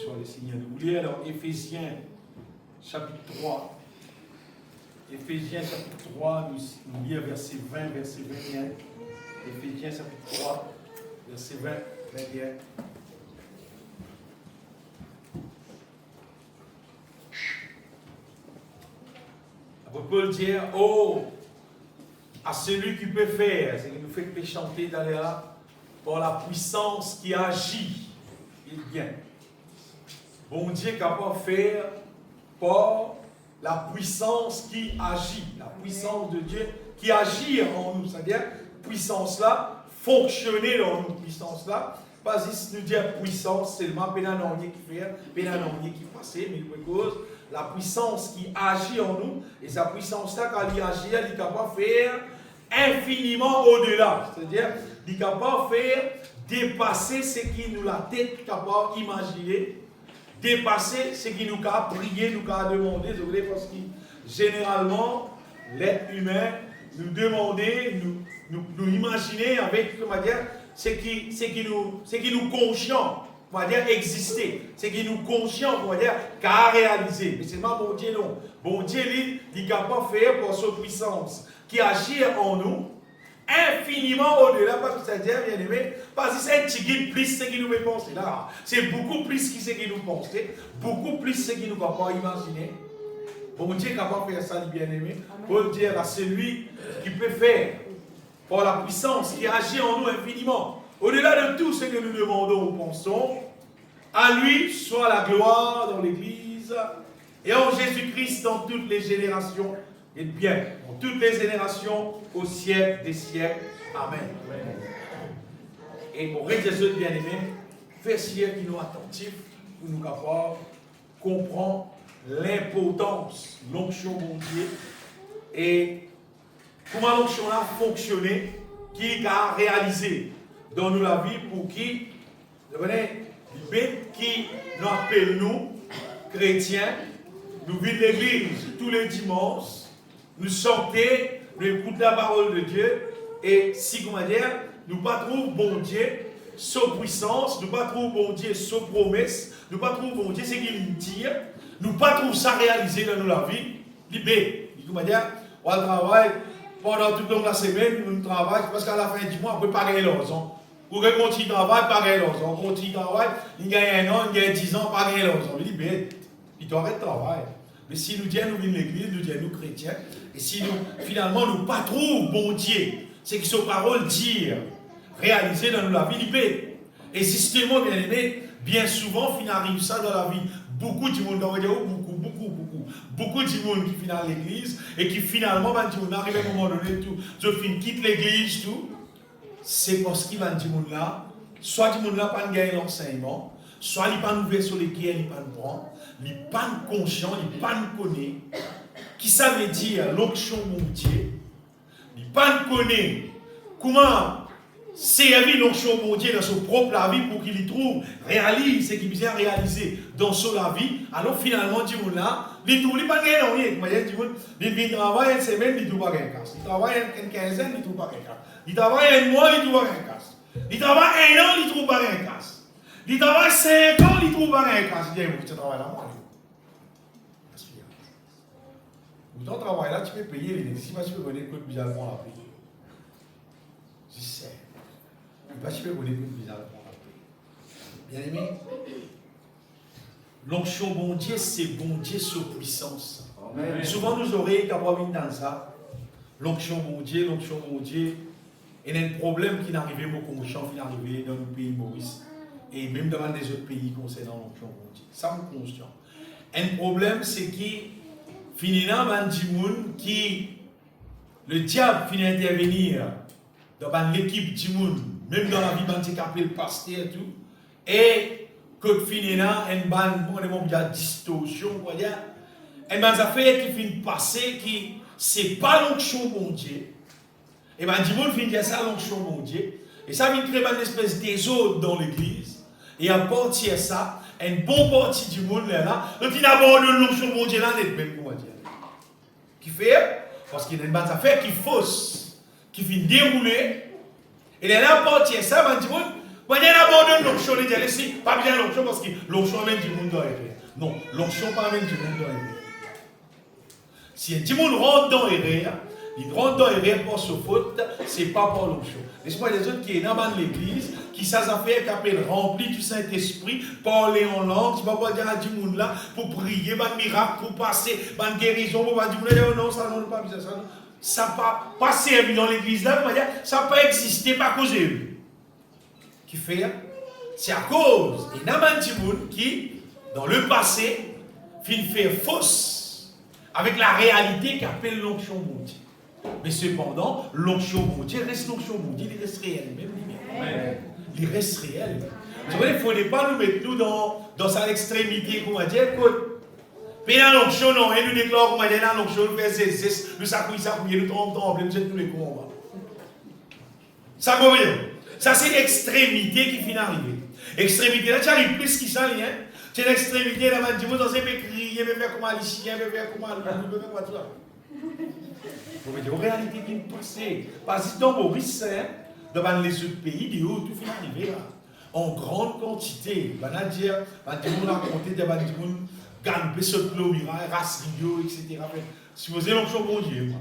soit le Seigneur. Nous voulons dans Éphésiens chapitre 3. Éphésiens chapitre 3, nous lisons verset 20, verset 21. Éphésiens chapitre 3, verset 20, 21. Après Paul dit, oh, à celui qui peut faire, c'est qu'il nous fait chanter d'aller là, par la puissance qui agit, il vient. Bon Dieu capable de faire par la puissance qui agit, la puissance de Dieu qui agit en nous, c'est-à-dire puissance là, fonctionner dans nous, puissance là, pas si nous dire puissance, c'est seulement pénanonier qui fait, pénanonier qui passe, mais cause la puissance qui agit en nous, et sa puissance là, quand elle agit, elle est capable de faire infiniment au-delà, c'est-à-dire, il est capable de faire dépasser ce qui nous la tête capable d'imaginer, dépasser ce qui nous a prié, nous a demandé, parce que généralement, l'être humain nous demandait, nous imaginer avec, comment dire, ce qui nous conscient, on va dire exister, ce qui nous conscient, on va dire qu'à réaliser. Mais c'est pas bon Dieu non. Bon Dieu, il est capable de faire pour sa puissance qui agit en nous infiniment au-delà, parce que ça dit bien aimé, parce que c'est un petit guide plus ce qui nous fait penser là. C'est beaucoup plus ce qui nous pense, beaucoup plus ce qui nous va pas imaginer. Bon Dieu est capable de faire ça, bien aimé. Paul dit à celui qui peut faire par la puissance qui agit en nous infiniment. Au-delà de tout ce que nous demandons ou pensons, à lui soit la gloire dans l'Église et en Jésus-Christ dans toutes les générations. Et bien, dans toutes les générations, au siècle des siècles. Amen. Et pour Jésus bien-aimé, fais siècle qui nous attentifs, pour nous capables comprendre l'importance de l'onction de Dieu et comment l'onction a fonctionné, qui a réalisé dans nous la vie pour qui, qui nous appelle nous, chrétiens, nous vivons l'église tous les dimanches, nous sortons, nous écoutons la parole de Dieu, et si, comment dire, nous ne trouvons bon Dieu, sa puissance, nous ne trouvons bon Dieu, sa promesse, nous ne trouvons bon Dieu, ce qu'il nous dit, nous ne trouvons ça réalisé dans la vie, libéré. Comment dire, on travaille pendant toute la semaine, nous travaillons, parce qu'à la fin du mois, on peut pas gagner l'argent. Pour qu'on continue de travailler, pas gagner l'argent. On continue de travailler, il gagne 1 an, il gagne 10 ans, pas gagner l'argent. Il dit, mais il doit arrêter de travailler. Mais si nous disons, nous venons de l'église, nous disons, nous chrétiens, et si nous, finalement, nous ne pas trop bon Dieu, c'est que sa parole dit, réaliser dans la vie, il paie. Et justement, bien aimé, bien souvent, il arrive ça dans la vie. Beaucoup de monde, beaucoup de monde qui finissent l'église, et qui finalement, on arrive à un moment donné, tout, quitte l'église, tout. C'est parce qu'il va dire là, soit du monde là pas gagner l'enseignement, soit il pas ouvert sur lesquels il pas prend, il pas conscient, il pas connaît. Qui ça veut dire l'onction mon Dieu? Il pas connaît comment servir l'onction mon Dieu dans son propre vie pour qu'il y trouve, réalise ce qu'il vient réaliser dans son vie. Alors finalement du monde là, il trouve pas gagner rien. Il travaille une semaine, il trouve pas gagner casse. Il travaille une quinzaine, il trouve pas gagner casse. Il travaille 1 mois, il ne trouve pas un casse. Il travaille 1 an, il ne trouve pas un casse. Il travaille 5 ans, il ne trouve pas un casse. Il dit, tu travailles là, moi. Dans ton travail là, tu peux payer les si tu peux donner plus bizarre pour la payer. Je sais. Tu peux donner plus bizarre pour la payer. Bien aimé, l'onction bon Dieu, c'est bon Dieu sur puissance. Amen. Souvent, nous aurons capable dans ça. L'onction bon Dieu, il y a un problème qui n'arrivait pas comme chant qui n'arrivait dans le pays Maurice et même dans les autres pays concernant l'onction bon Dieu. Ça me conscient. Un problème, c'est qui finalement qui le diable finit intervenir dans l'équipe du monde, même dans la vie handicapée, le pasteur et tout, et que finalement il y a distorsion, et bien ça fait qui finit passer qui c'est pas l'onction bon Dieu. Et bien, du monde finit ça l'onction mon Dieu. Et ça vient créer une espèce désordre dans l'église. Et à partir de ça, une bonne partie du monde là, donc il abandonne l'onction mon Dieu là, même comment dire. Qui fait, parce qu'il y a une affaire qui fausse, qui finit dérouler. Et là, à partir de ça, ben, du monde, Moi, il abandonne l'onction, il dit, laissez, pas bien l'onction parce que l'onction amène du monde dans l'erreur. Non, l'onction pas amène du monde dans l'erreur. Si un petit monde rentre dans l'erreur, il rentre dans l'erreur pour se faute, c'est pas pour l'onction. Laisse-moi des autres qui est dans l'église, qui savent faire, qui appellent rempli du Saint-Esprit, parler en langue, tu vas pas dire à du monde là, pour prier, un miracle, pour passer, une guérison, pour pas dire, non, ça non, pas ça, non. Ça n'a pas servi dans l'église là, ça n'a pas existé, pas cause de eux. Qui fait, c'est à cause d'un petit monde qui, dans le passé, finit faire fausse avec la réalité qu'appelle l'onction maudite. Mais cependant, l'onction maudite reste l'onction maudite, il reste réel, même il reste réel. Tu vois, il ne faudrait pas nous mettre dans sa extrémité, qu'on va dire, écoute, mais dans l'onction, non, et nous déclarons, qu'on va dire, dans l'onction, nous faisons nous s'accouillons, nous tremblons, nous jetons tous les coups en bas. Ça convient. Ça, c'est l'extrémité qui finit d'arriver. Extrémité, là, tu arrives plus qu'il s'en vient. C'est l'extrémité, là, tu vas dans un peu crier, tu vas faire comme Alicien, tu vas faire comme Alicien, tu vas faire quoi, tout là. Vous voyez, en réalité, qui est passé. Parce que dans Maurice, dans les autres pays, il y a tout finit d'arriver, là. En grande quantité. On va dire, on va raconter, on va dire, gagne, ce glomira, race, etc. Si vous avez l'onction bon Dieu,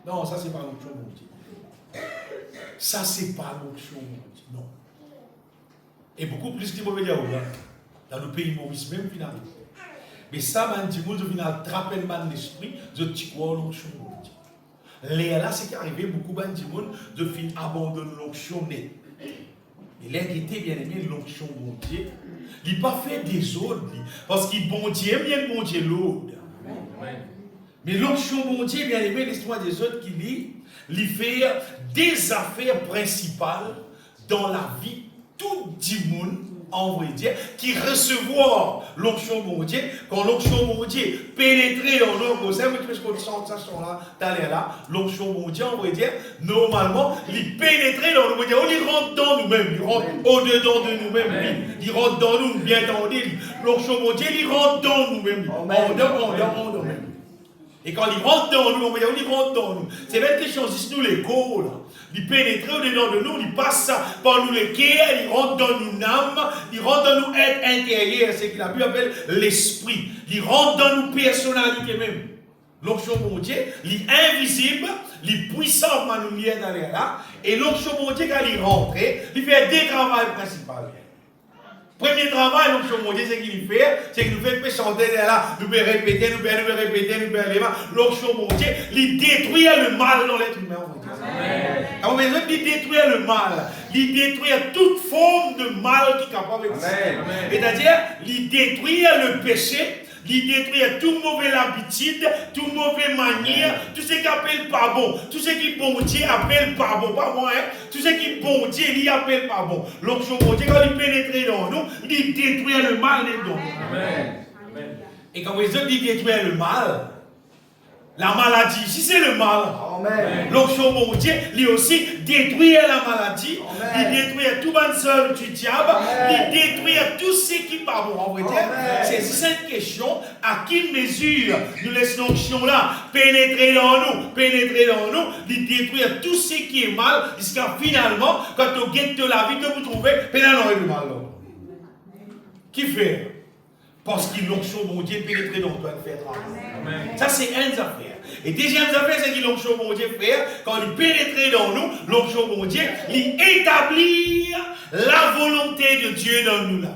non, ça, c'est pas l'onction bon Dieu. Ça, c'est pas l'onction, non. Et beaucoup plus que mauvais dire, dans le pays Maurice même, finalement. Mais ça, man, du monde, je viens attraper l'esprit, je te crois l'onction. Là, c'est qu'arrivé, beaucoup de monde, de fin abandonner l'onction. Et là, qui était bien aimé, l'onction bon Dieu, il n'a pas fait des autres, parce qu'il bon Dieu aime bien bon Dieu l'autre. Mais l'onction bon Dieu, bien aimé, l'histoire des autres qui lit, il fait des affaires principales dans la vie tout le monde, en vrai dire, qui recevoir l'onction bon Dieu, quand l'onction bon Dieu pénétrer dans nos causes, parce qu'on chante ça, là, l'onction bon Dieu, en vrai dire, normalement, il pénétrer dans nous, il rentre dans nous-mêmes, il rentre au-dedans de nous-mêmes, il rentre dans nous, bien entendu, l'onction bon Dieu, il rentre dans nous-mêmes, en dedans même. Et quand il rentre dans nous, il rentre dans nous. C'est même des choses, si nous les cours, il pénètre au-dedans de nous, il passe par nous les cœurs, il rentre dans nous l'âme, il rentre dans nous être intérieur, c'est ce que la Bible appelle l'esprit. Il rentre dans nous personnalité même. L'onction bon Dieu, il est invisible, il est puissant pour nous lier dans les là, et l'onction bon Dieu, quand il rentre, il fait deux travaux principaux. Premier travail, l'onction bon Dieu, c'est qu'il fait, c'est qu'il nous fait chanter là, nous pouvons répéter, nous pouvons répéter, l'onction bon Dieu, il détruit le mal dans l'être humain. Alors, il détruit le mal, il détruit toute forme de mal qui est capable d'exister. C'est-à-dire, il détruit le péché, il détruit toute mauvaise habitude, toute mauvaise manière, tout ce qui appelle pas bon, tout ce qui bon Dieu appelle pas bon, pas moi, hein? Tout ce qui bon Dieu, il appelle pas bon. L'onction bon Dieu, quand il pénètre dans nous, il détruit le mal dans nous. Amen. Et quand vous dites détruire le mal, la maladie, si c'est le mal, l'onction bon Dieu, il aussi détruit la maladie, il détruit tout le seul du diable, il détruit tout ce qui n'est pas bon. En vrai, c'est cette question, à quelle mesure nous laissons l'onction là pénétrer dans nous, il détruit tout ce qui est mal, jusqu'à finalement, quand vous guettez la vie que vous trouvez, pénétrer le mal. Qui fait? Parce que l'onction bon Dieu pénétrer dans toi et faire travail. Ça, c'est une affaire. Et deuxième affaire, c'est que l'onction bon Dieu fait, quand il pénétrer dans nous, l'onction bon Dieu, il établir la volonté de Dieu dans nous là.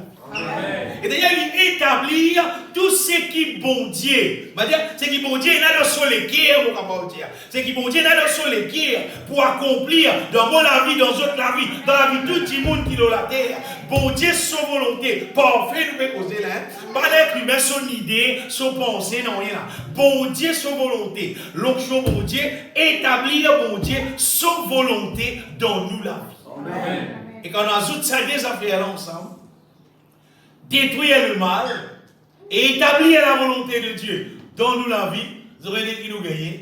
Et d'ailleurs, il établir tout ce qui bon Dieu. C'est qui bon Dieu, il a sur les cœurs, mon capable dire. C'est qui bon Dieu, il a sur les cœurs pour accomplir dans la vie, dans autre la vie, dans la vie de tout le monde qui est dans la terre. Bon Dieu, son volonté, parfait, nous pouvons causer là. Pas l'être humain, son idée, son pensée, non rien là. Bon Dieu, son volonté. L'onction, bon Dieu, établir, bon Dieu, son volonté dans nous la vie. Amen. Et quand on ajoute ça des affaires là ensemble, détruire le mal et établir la volonté de Dieu dans nous la vie, vous aurez dit qu'il nous gagne.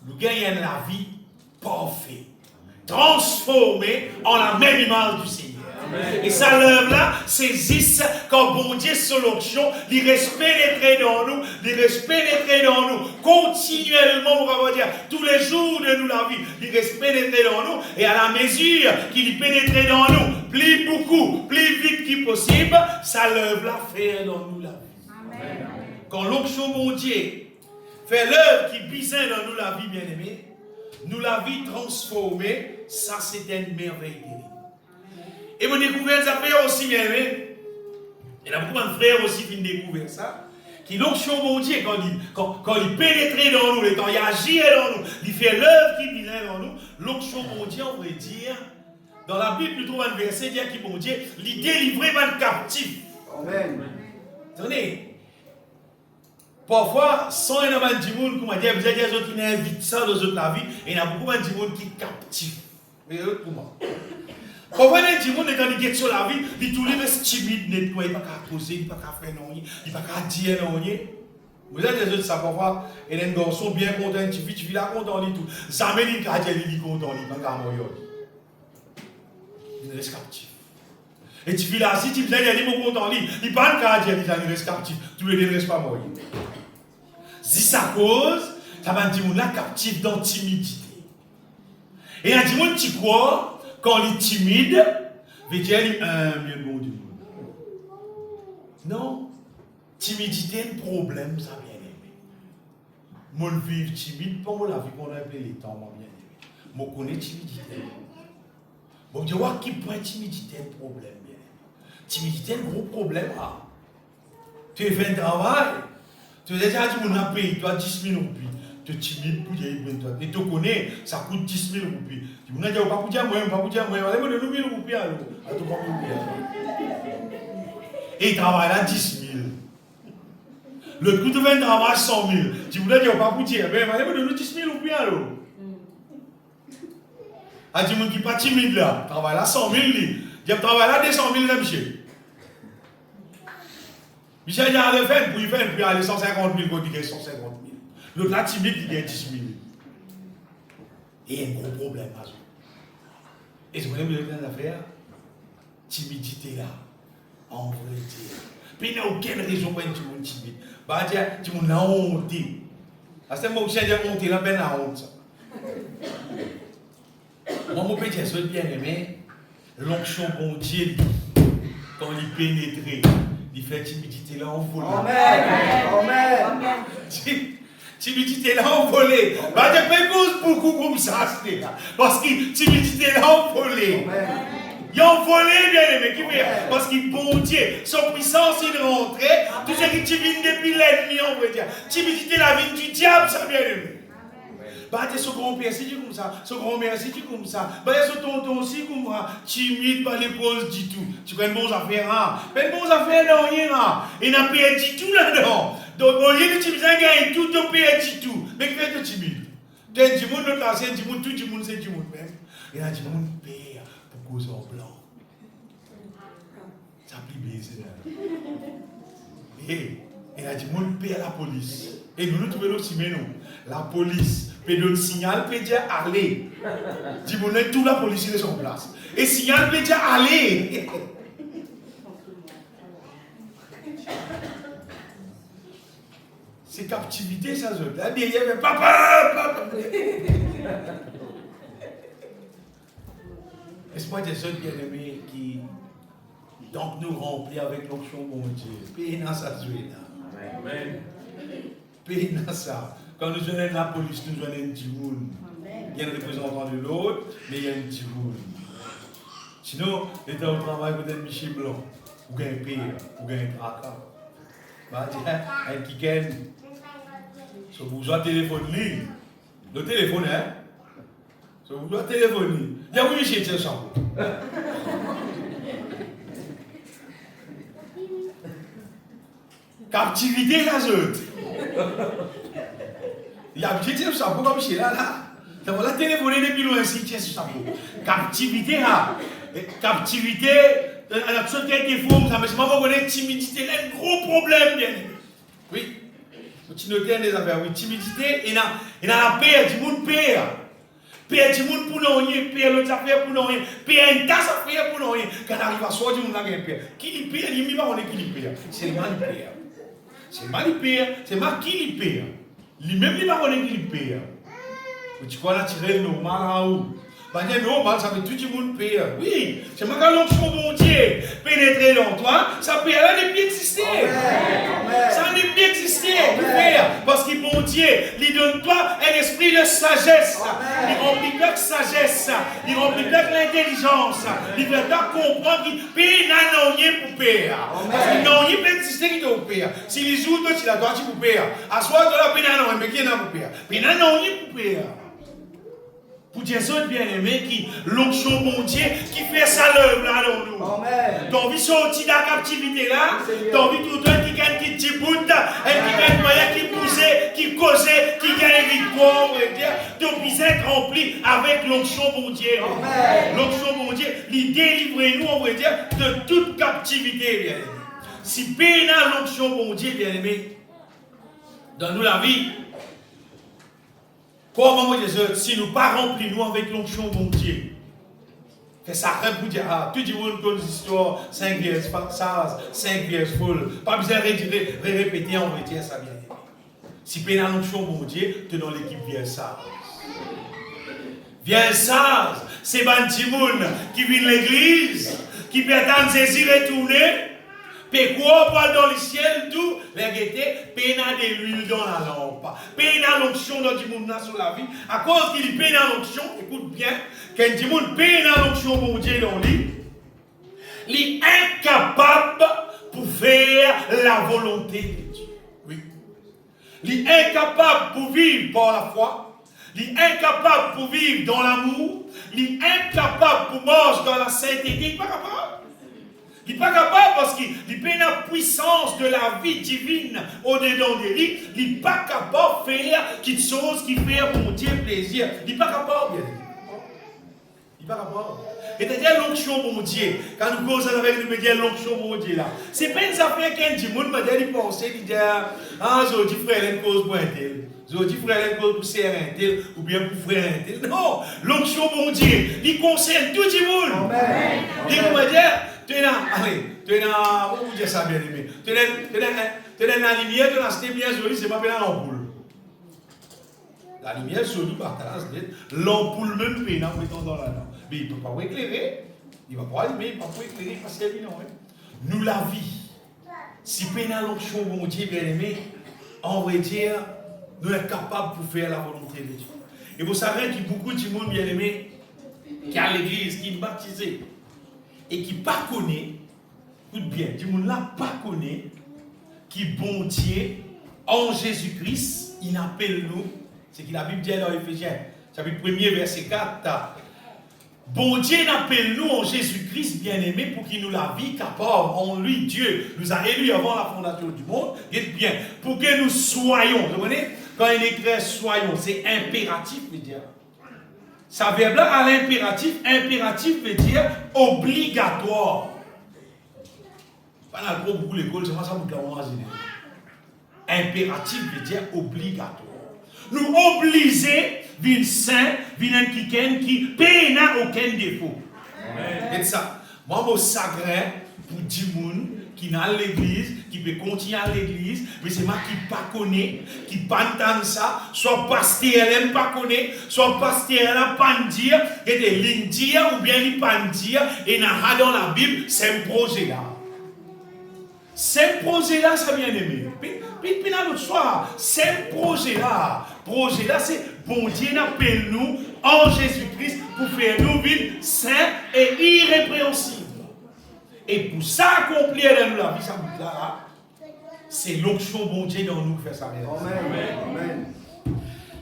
Nous gagnons la vie parfaite, transformée en la même image du Seigneur. Et ça l'œuvre là, saisisse quand bon Dieu sur l'onction, il reste pénétré dans nous, il reste pénétré dans nous, continuellement, on va dire, tous les jours de nous la vie, il reste pénétré dans nous, et à la mesure qu'il est pénétré dans nous, plus beaucoup, plus vite qu'il possible, ça l'œuvre là fait dans nous la vie. Amen. Quand l'onction bon Dieu fait l'œuvre qui bisait dans nous la vie bien-aimée, nous la vie transformée, ça c'est une merveille. Et vous découvrez ça fait aussi bien-aimé. Il y a beaucoup de frères aussi qui ont découvert ça. Qui l'onction bon Dieu, quand il pénétrait dans nous, quand il agit dans nous, il fait l'œuvre qui bisait dans nous, l'onction bon Dieu, on va dire, dans la Bible, nous trouvons un verset qui dit bon Dieu, il délivrait le captif. Amen. Attendez. Parfois, sans un homme du monde, comme on dit, vous avez des gens qui n'invitent ça dans la vie, et il y a beaucoup de monde qui est captif. Mais pour moi. Parfois, il y a des gens qui sont sur la vie, ils sont tous timides, il ne peuvent pas poser, il ne peuvent pas faire non, il ne peuvent pas dire non. Vous avez des autres, ça parfois, il y a un garçon bien content, tu vis là content, il tout. Ça me dit qu'il est content, il ne peut pas mourir. Il reste captif. Et tu vis là, si tu vis là, il est content, il ne peut pas dire qu'il reste captif, tous les deux ne restent pas mourir. Si ça cause, ça va dire qu'on est captif dans timidité. Et il y a des gens qui croient, quand il est timide, veut dire qu'il est humble, bon du monde. Non, timidité est un problème, ça bien aimé. Mon vivre timide, pour la vie qu'on a appelé les temps, mon bien aimé. Moi, je connais timidité. Bon, je vois qui point timidité est un problème, bien aimé. Timidité est un gros problème. Ah. Tu fais un travail. Tu as déjà dit, on a payé, tu as 10 000 roupies. Tu es timide pour dire, et tu connais, ça coûte 10 000 roupies. Tu m'as dit, pas pour dire moi, pas pour dire moi, allez, me donner 1 000 roupies alors. Et il travaille là 10 000. Le coup de 20 travaille 100 000. Tu voulais dire, pas pour dire, mais allez, me donner 10 000 roupies alors. Ah, tu m'as dit, pas timide là, travaille là 100 000. Tu travaille là 200 000, là, monsieur. Michel, il y a le fait pour y faire, puis aller 150 000, il y a 150 000. L'autre là, timide, il y a 10 000. Et il y a un gros problème à ça. Et ce que vous avez besoin d'affaire, timidité là, en vrai dire. Puis il n'y a aucune raison pour être timide. Bah, tu m'as honte. À ce moment où j'ai honte, il a bien la honte. Moi, mon petit, c'est bien aimé, l'onction bon Dieu, quand il pénétrait. Il fait timidité là envolée. Amen. Amen. Timidité là envolée. Bah, tu fais cause beaucoup comme ça, c'est là. Parce que timidité là envolée. Il a envolé, bien aimé, qui fait. Parce qu'il bon Dieu, son puissance il rentrait. Tout ce qui timide depuis l'ennemi, on veut dire. Timidité la vie du diable, ça bien aimé. Bah, tu es ce grand-père, c'est dit comme ça. Ce grand-mère, c'est dit comme ça. Bah, tu es ce tonton aussi comme ça. Timide, pas les causes du tout. Tu prends bon affaires, hein. Mais bon affaires, non, rien, hein. Il n'a pas dit tout là-dedans. Donc, au lieu de timide, il gagne tout, tu peux dit tout. Mais qui fait de timide? Tu es du monde, l'autre, c'est du monde, tout du monde, c'est du monde même. Il y a du monde père pour cause en blanc. Ça plie bien, c'est là. Et il y a du monde père à la police. Et nous trouvons aussi, mais non. La police. Puis le signal peut dire allez. Dis bon, toute la police est en place. Et signal peut dire allez. C'est captivité, ça, je. Là, derrière, mais papa. Est-ce que des jeunes bien-aimés qui donc nous remplit avec l'onction, mon Dieu. Puis dans ça, Amen. Puis dans ça. Quand nous venons de la police, nous venons un petit monde. Il y a un représentant de l'autre, mais il y a un petit monde. Sinon, il était au travail peut-être Michel Blanc, ou un pire, ou un tracas. Bah, un qui gagne. Si vous avez téléphone libre, le téléphone, hein? Si vous avez téléphone libre, il y a oui, Michel, c'est ça. Captivité, la zone. Il y a un petit chapeau comme chez là. Donc, la téléphoné depuis loin, c'est un chapeau. Captivité, là. Captivité, la société qui forme, ça me semble que timidité, c'est un gros problème. Oui. Tu notes des affaires, oui. Timidité, il y a la paix, du monde paix. Père du monde pour nous rien, Père l'autre affaire pour nous rien, Père une tasse affaire pour nous rien. Quand on arrive à soi du monde là, Père. Qui lui Père, il n'y a pas qui lui Père. C'est le mal Père. C'est mal Père, c'est mal qui lui Père. Lui-même, il n'y a pas qui lui Père. Tu crois naturel normal en haut. Parce que normal, ça fait tout le monde payer. Oui, c'est ma l'onction bon Dieu pénétrer dans toi, ça peut aller plus exister. Ça n'est plus exister. Parce que bon Dieu, il donne toi un esprit de sagesse. Il remplit avec sagesse. Il remplit avec l'intelligence. Il fait comprendre qu'il paye n'a rien pour payer. Parce qu'il n'a rien pour exister qui doit payer. Si les jours tu la dois, tu peux payer. À soi de la paye n'a rien, mais qui n'a pas payer. Paye n'a rien pour payer. Pour Dieu, bien-aimé, qui l'onction bon Dieu, qui fait sa l'œuvre là dans nous. T'as envie de sortir de la captivité là, t'as envie de tout le temps qui gagne qui tiboute, et qui gagne moyen, qui poussait, qui causait, qui gagne victoire, on va dire, t'as besoin d'être rempli avec l'onction bon Dieu. L'onction bon Dieu, il délivre nous, on va dire, de toute captivité, bien-aimé. Si peine à l'onction bon Dieu, bien-aimé, dans nous la vie, comment moi Jésus, si nous pas remplis nous avec l'onction bon Dieu, que ça rêve pour dire, ah, tout le monde connaît l'histoire, 5 vierges, 5 vierges folles, pas besoin de répéter, on va dire ça bien. Si peine à l'onction bon Dieu, tu es dans l'équipe vierge sage. Vierge sage, c'est ban Timoun qui vient de l'église, qui prétend saisir et retourner. Puis quoi, dans le ciel, tout, les guettés, péna de l'huile dans la lampe, péna l'onction dans du monde sur la vie, à cause qu'il péna l'onction, écoute bien, quand du monde péna l'onction, mon Dieu, dans lui, il est incapable pour faire la volonté de Dieu. Oui. Il est incapable pour vivre par la foi, il est incapable pour vivre dans l'amour, il est incapable pour manger dans la sainteté, il n'est pas capable. Il n'est pas capable parce qu'il n'a pas la puissance de la vie divine au-dedans de lui. Il n'est pas capable de faire quelque chose qui fait mon Dieu plaisir. Il n'est pas capable. Il n'est pas capable. Et c'est-à-dire l'onction mon Dieu. Quand nous causons avec nous, nous disons l'onction mon Dieu là. Ce n'est pas une affaire qu'un dit, monde m'a dit penser, il dit, ah, je dis frère, une cause pour un tel. Je dis frère, une cause pour serrer un tel, ou bien pour frère un tel. Non, l'onction mon Dieu, il concerne tout le monde. Il m'a dit, tu es là, comment vous dire ça bien aimé? Tu es dans la lumière, tu es bien jolie, c'est pas bien l'ampoule. La lumière jolie par terre, l'ampoule même pénale, mettons dans la lampe. Mais il ne peut pas éclairer. Il va pas allumer, il ne peut pas éclairer parce qu'il est évident. Nous, la vie, si pénal l'onction, bon Dieu bien aimé, on va dire, nous sommes capables pour faire la volonté de Dieu. Et vous savez qu'il y a beaucoup de monde bien aimé qui est à l'église, qui est baptisé. Et qui ne connaît, écoute bien, du monde là pas connaît, qui bon Dieu, en Jésus-Christ, il appelle nous, c'est ce que la Bible dit dans Éphésiens, chapitre 1er, verset 4. Bon Dieu appelle nous en Jésus-Christ, bien-aimé, pour qu'il nous la vie capable. En lui, Dieu nous a élus avant la fondation du monde, et bien, pour que nous soyons, vous comprenez, quand il écrit soyons, c'est impératif, veut dire. Ça verbe là à l'impératif, impératif veut dire obligatoire. Pas dans le beaucoup l'école, c'est moi ça vous imaginer. Impératif veut dire obligatoire. Nous obliger d'une saint, d'une qui paye n'a aucun défaut. Et ça, moi je sacré pour 10 personnes qui sont à l'église, qui peut continuer à l'église, mais c'est moi qui ne connais pas, qui ne pas entendre ça, soit pasteur, elle ne pas connaît, soit pasteur, elle n'a pas dire, et des lignes dire, ou bien il pas dire, et dans la Bible, c'est un projet là. C'est un projet là, ça bien aimé. Puis dans l'autre soir, c'est un projet là. Projet là, c'est bon Dieu appelle nous en Jésus-Christ pour faire nous vivre saints et irrépréhensibles. Et pour ça accomplir dans nous la vie, ça nous là, c'est l'onction bon Dieu dans nous qui fait ça réaliser. Amen.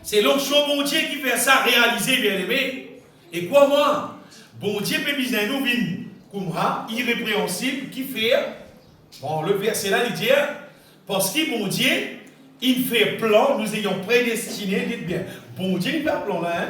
C'est l'onction bon Dieu qui fait ça réaliser, bien aimé. Et quoi moi? Bon Dieu peut bien nous vivre comme ça, irrépréhensible, qui fait. Bon, le verset là, il dit, parce que bon Dieu, il fait plan, nous ayons prédestiné, dites bien, bon Dieu, il fait un plan là, hein?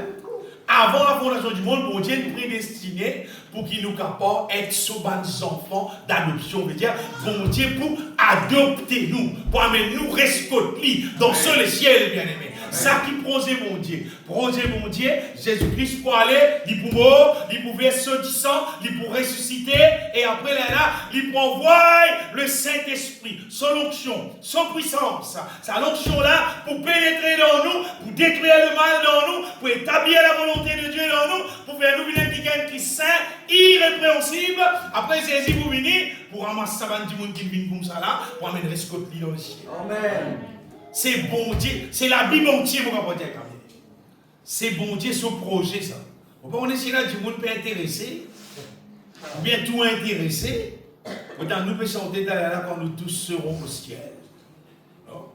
Avant la fondation du monde, bon Dieu nous prédestiné pour qu'il nous capable d'être sous des enfants d'adoption. Veut dire, bon Dieu pour adopter nous, pour amener nous rescoter dans ce le ciel, bien aimé. Ça qui projet mon Dieu. Projet mon Dieu, Jésus-Christ pour aller, il pour mort, il pour verser du sang, il pour ressusciter, et après là, il pour envoyer le Saint-Esprit, son onction, son puissance. Sa onction là, pour pénétrer dans nous, pour détruire le mal dans nous, pour établir la volonté de Dieu dans nous, pour faire nous venir quelqu'un qui est saint, irrépréhensible. Après, Jésus vous venir, pour ramasser ça, du monde qui vient comme ça là, pour amener le scotli dans le ciel. Amen. C'est bon Dieu, c'est la Bible entière, vous comprenez. C'est bon Dieu, ce projet, ça. On est là, du monde peut intéresser, ou bien tout intéressé. Pourtant, nous pouvons chanter là quand nous tous serons au ciel. Non?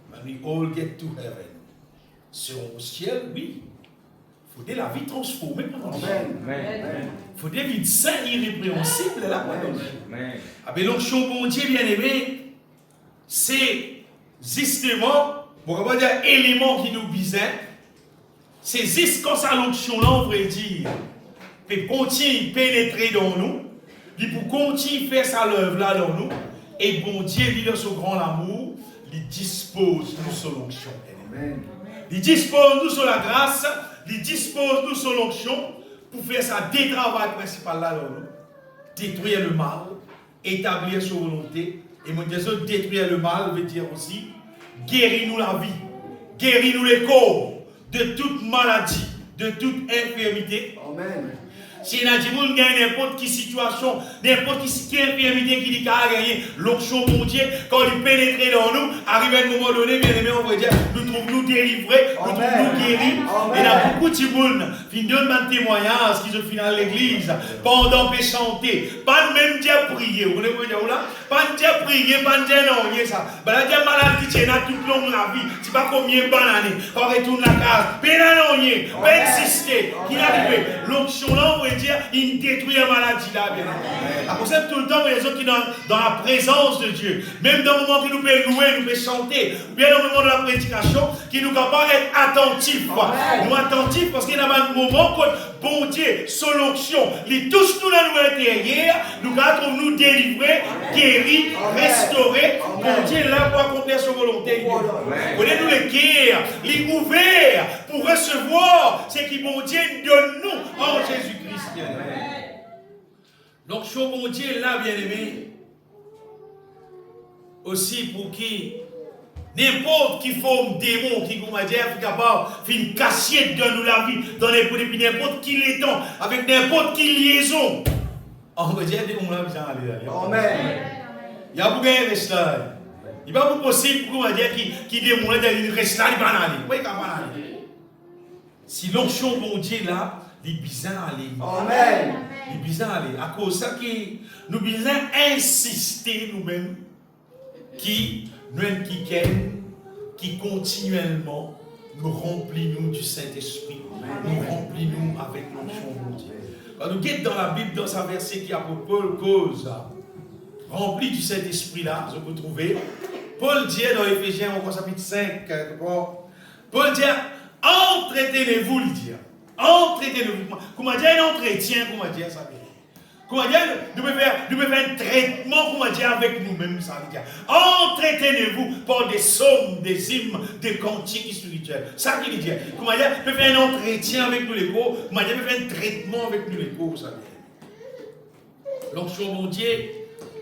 When we all get to heaven. Serons au ciel, oui. Il faut la vie transformée pendant le ciel. Il faut des vies saintes, irrépréhensibles là pendant le ciel. Ah ben l'onction bon Dieu bien aimé, c'est justement, on va dire, élément qui nous bisait. C'est juste quand ça l'onction là, on va dire, peut continuer à pénétrer dans nous, il pour continuer à faire sa œuvre là dans nous, et bon Dieu, il dans son grand amour, il dispose nous sur l'onction. Il dispose nous sur la grâce, il dispose nous sur l'onction pour faire sa détravail principal là dans nous, détruire le mal, établir sa volonté, et mon Dieu, détruire le mal veut dire aussi guérir nous la vie, guérir nous les corps de toute maladie, de toute infirmité. Amen. Si il y a des gens qui ont n'importe quelle situation, n'importe quelle infirmité qui a gagné, l'onction mon Dieu, quand il pénètre dans nous, arrive à un moment donné, bien aimé, on va dire, nous trouvons-nous délivrés, nous trouvons-nous guéris. Et il y a beaucoup de gens qui donnent un témoignage, qui sont finissent à l'église, pendant qu'ils chanter, pas même dire prier, vous voyez là? Pas dire prier, pas dire non, ça. Bah dire maladie, tu as tout le long de la vie, tu sais pas combien d'années, on retourne la case, pas non, pas insister, qui arrive, l'onction là, on va dire, il détruit la maladie là, bien. À cause de tout le temps, les autres qui sont dans la présence de Dieu, même dans le moment que nous pouvons louer, nous pouvons chanter, ou bien dans le moment de la prédication, qui nous capable d'être attentifs. Nous attentifs parce qu'il y a un moment où bon Dieu, son onction, il touche nous dans nous intérieur, nous allons nous délivrer, guérir, restaurer. Bon Dieu là pour accomplir sa volonté. Connaissez-nous les guerres, les ouverts pour recevoir ce qui bon Dieu donne nous en Jésus-Christ. Donc, je mon Dieu là, bien aimé, aussi pour qui n'importe qui forme démon qui, comment dire, est capable de faire une cachette dans nous la vie, dans n'importe qui les temps, avec n'importe qui liaison. On va dire, on va bien aller là. Amen. Il y a beaucoup de reste là. Il n'est pas possible pour dire qui démon là, il reste là, il va aller. Oui, il va aller. Si l'onction, mon Dieu là, il est bizarre aller. Amen. Il est bizarre aller. À cause de ça, nous devons insister nous-mêmes qui continuellement nous remplit nous du Saint-Esprit, nous remplit nous avec l'onction de Dieu. Quand nous guettons dans la Bible, dans un verset qui a pour Paul cause, rempli du Saint-Esprit là, je peux trouver. Paul dit dans Éphésiens, au chapitre 5, Paul dit, entretenez-vous, il dit. Entretenez-vous. Comment dire un entretien, comment dire ça? Comment dire, nous pouvons faire un traitement, comment dire, avec nous-mêmes, ça veut dire. Entretenez-vous par des psaumes, des hymnes, des cantiques spirituels. Ça qui veut dire. Comment dire, nous pouvons faire un entretien avec nous les corps, comment dire, nous pouvons faire un traitement avec nous les corps, ça veut dire. L'onction, mon Dieu,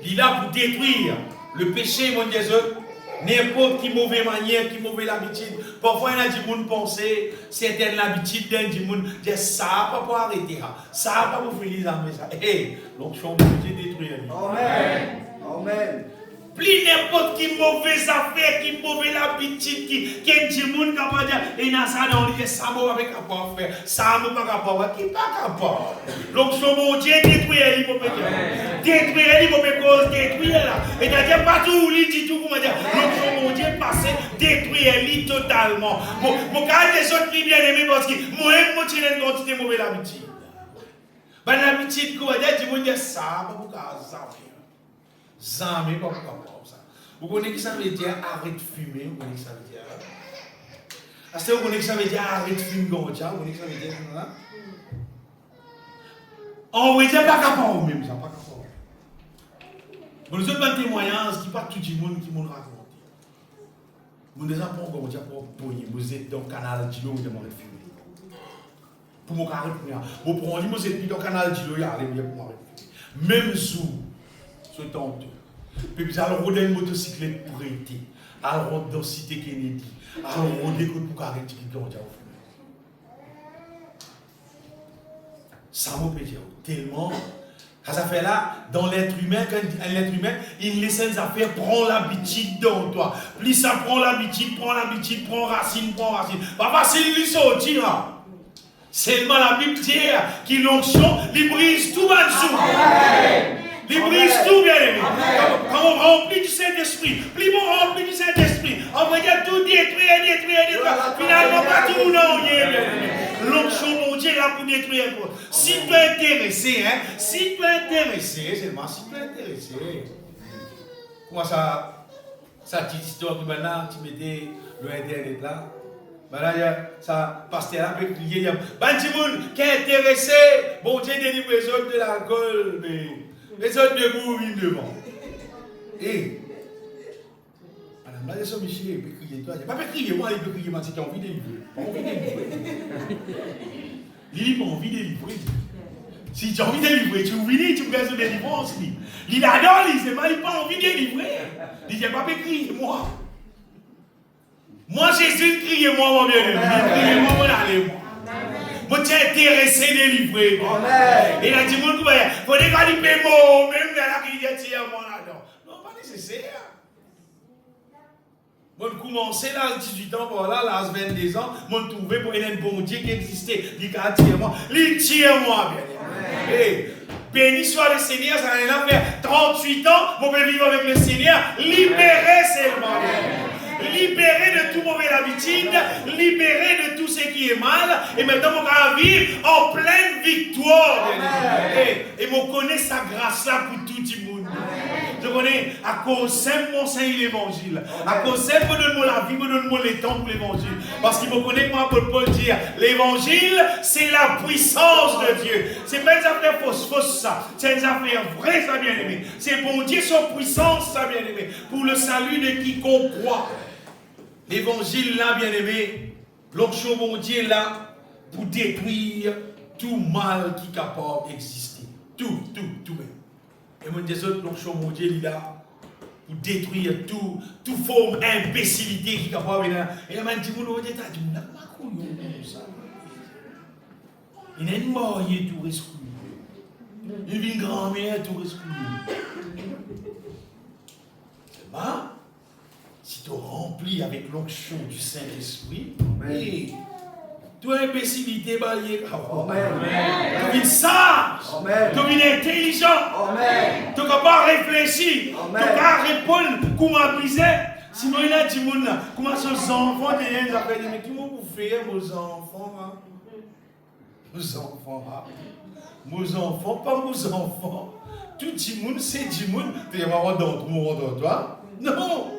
il est là pour détruire le péché, mon Dieu, n'importe qui mauvaise manière, qui mauvaise habitude. Parfois, il y a des gens qui pensent certaines habitudes d'un monde, dire ça n'a pas pour arrêter, ça n'a pas pour finir ça. Hé, l'onction de Dieu détruit. Amen. Amen. Plus n'importe qui mauvaise affaire, qui mauvaise habitude, qui est des gens qui va dire, il y a ça dans le ça va avec capable faire, ça ne pas capable, qui pas capable. L'onction de Dieu détruit les mauvaises détruire les mauvaises causes, détruire là. Et c'est-à-dire pas tout, il dit tout, comment dire, l'onction de Dieu passé, détruire les totalement. Mon cas des autres qui bien aimés parce que moi-même, je suis une quantité de mauvaise habitude. Ben l'habitude, comment dire, tu me dis ça, pas pour ça. Jamais pas pour ça. Vous connaissez ce que ça veut dire arrête de fumer, vous connaissez ce que ça veut dire. Est-ce que vous connaissez ce que ça veut dire arrête de fumer, vous connaissez ce que ça veut dire ça? On va dire pas capable même ça, pas capable. Vous nous avez un témoignage qui pas tout le monde qui m'ont raconté. Vous ne savez pas comment vous êtes dans le canal de l'eau, vous êtes pour mon carré, vous prenez, vous êtes dans le canal de l'eau, vous allez pour moi. Même sous ce temps. Puis vous allez rouler une motocyclette pour arrêter. Alors, dans la cité Kennedy. Alors, on écoute pour arrêter qui ont déjà ça m'a pété tellement. Ça fait là, dans l'être humain, quand l'être humain, il laisse les affaires, prend l'habitude dans toi. Plus ça prend l'habitude, prend racine. Pas facile, il sortira. Seulement la Bible dit qu'il l'onction, il brise tout en dessous. Il brise tout, bien aimé. Quand on remplit du Saint-Esprit, plus on remplit du Saint-Esprit, on va dire tout détruire. Finalement, pas tout, non, l'onction, mon Dieu, là pour détruire. Si tu es intéressé, seulement si tu es intéressé. Comment ça petite histoire que maintenant, tu mettais le internet là? Voilà, ça, pasteur peut crier. Bantimoun qui est intéressé, bon Dieu délivre les autres de l'alcool, mais les autres debout, ils devant. Et, madame, là, les hommes, il peut crier, toi. Il pas crier, moi, il peut crier, moi, si tu as envie de délivrer. Pas envie de délivrer. Il n'a pas envie de délivrer. Si tu as envie de délivrer, tu oublies, tu fais une délivrance. Il adore, il n'a pas envie de délivrer. Il dit, pas crier, moi. Moi, Jésus, criez-moi, mon bien-aimé. Criez-moi, mon allez-moi. Moi, tu es intéressé de livrer. Et là, tu me dis, il faut des gars qui mots, même là, qui dit, moi là-dedans. Non, pas nécessaire. Moi, je commençais là, à 18 ans, voilà, là, à 22 ans, moi, je trouvais pour un bon Dieu qui existait. Il dit, tire-moi. Il tire-moi, bien-aimé. Béni soit le Seigneur, ça n'a rien à faire. 38 ans, on peut vivre avec le Seigneur, libéré seulement. Libéré de toute mauvaise habitude, libéré de tout ce qui est mal, et maintenant on va vivre en pleine victoire. Et on connaît sa grâce-là pour tout le monde. Je connais, à cause de mon Saint l'évangile, à cause de me donne la vie, me donne le temps pour l'évangile. Parce qu'il me connaît, moi, pour Paul dire, l'évangile, c'est la puissance de Dieu. C'est pas une affaire fausse, ça. C'est une affaire vraie, ça, bien aimé. C'est bon Dieu, son puissance, ça, bien aimé. Pour le salut de quiconque croit. L'évangile là, bien aimé, l'onction bon Dieu là, pour détruire tout mal qui est capable d'exister. Tout même. Et mon Dieu, l'onction bon Dieu là, pour détruire toute forme d'imbécilité qui est capable de. Et là, il dit, il y a une mariée tout rescouille. Il y a une grand-mère tout rescouille. C'est marrant. Si tu remplis avec l'onction du Saint-Esprit, et toute imbécilité balayée, tu es sage, tu es intelligent, tu n'as pas réfléchi, tu n'as pas répondre comment briser. Sinon, il y a des gens comment ces enfants, ils appellent, mais qui m'ont bouffé, vos enfants, Vos enfants, pas vos enfants. Tout le monde, c'est du monde. Tu vas avoir dans toi. Non.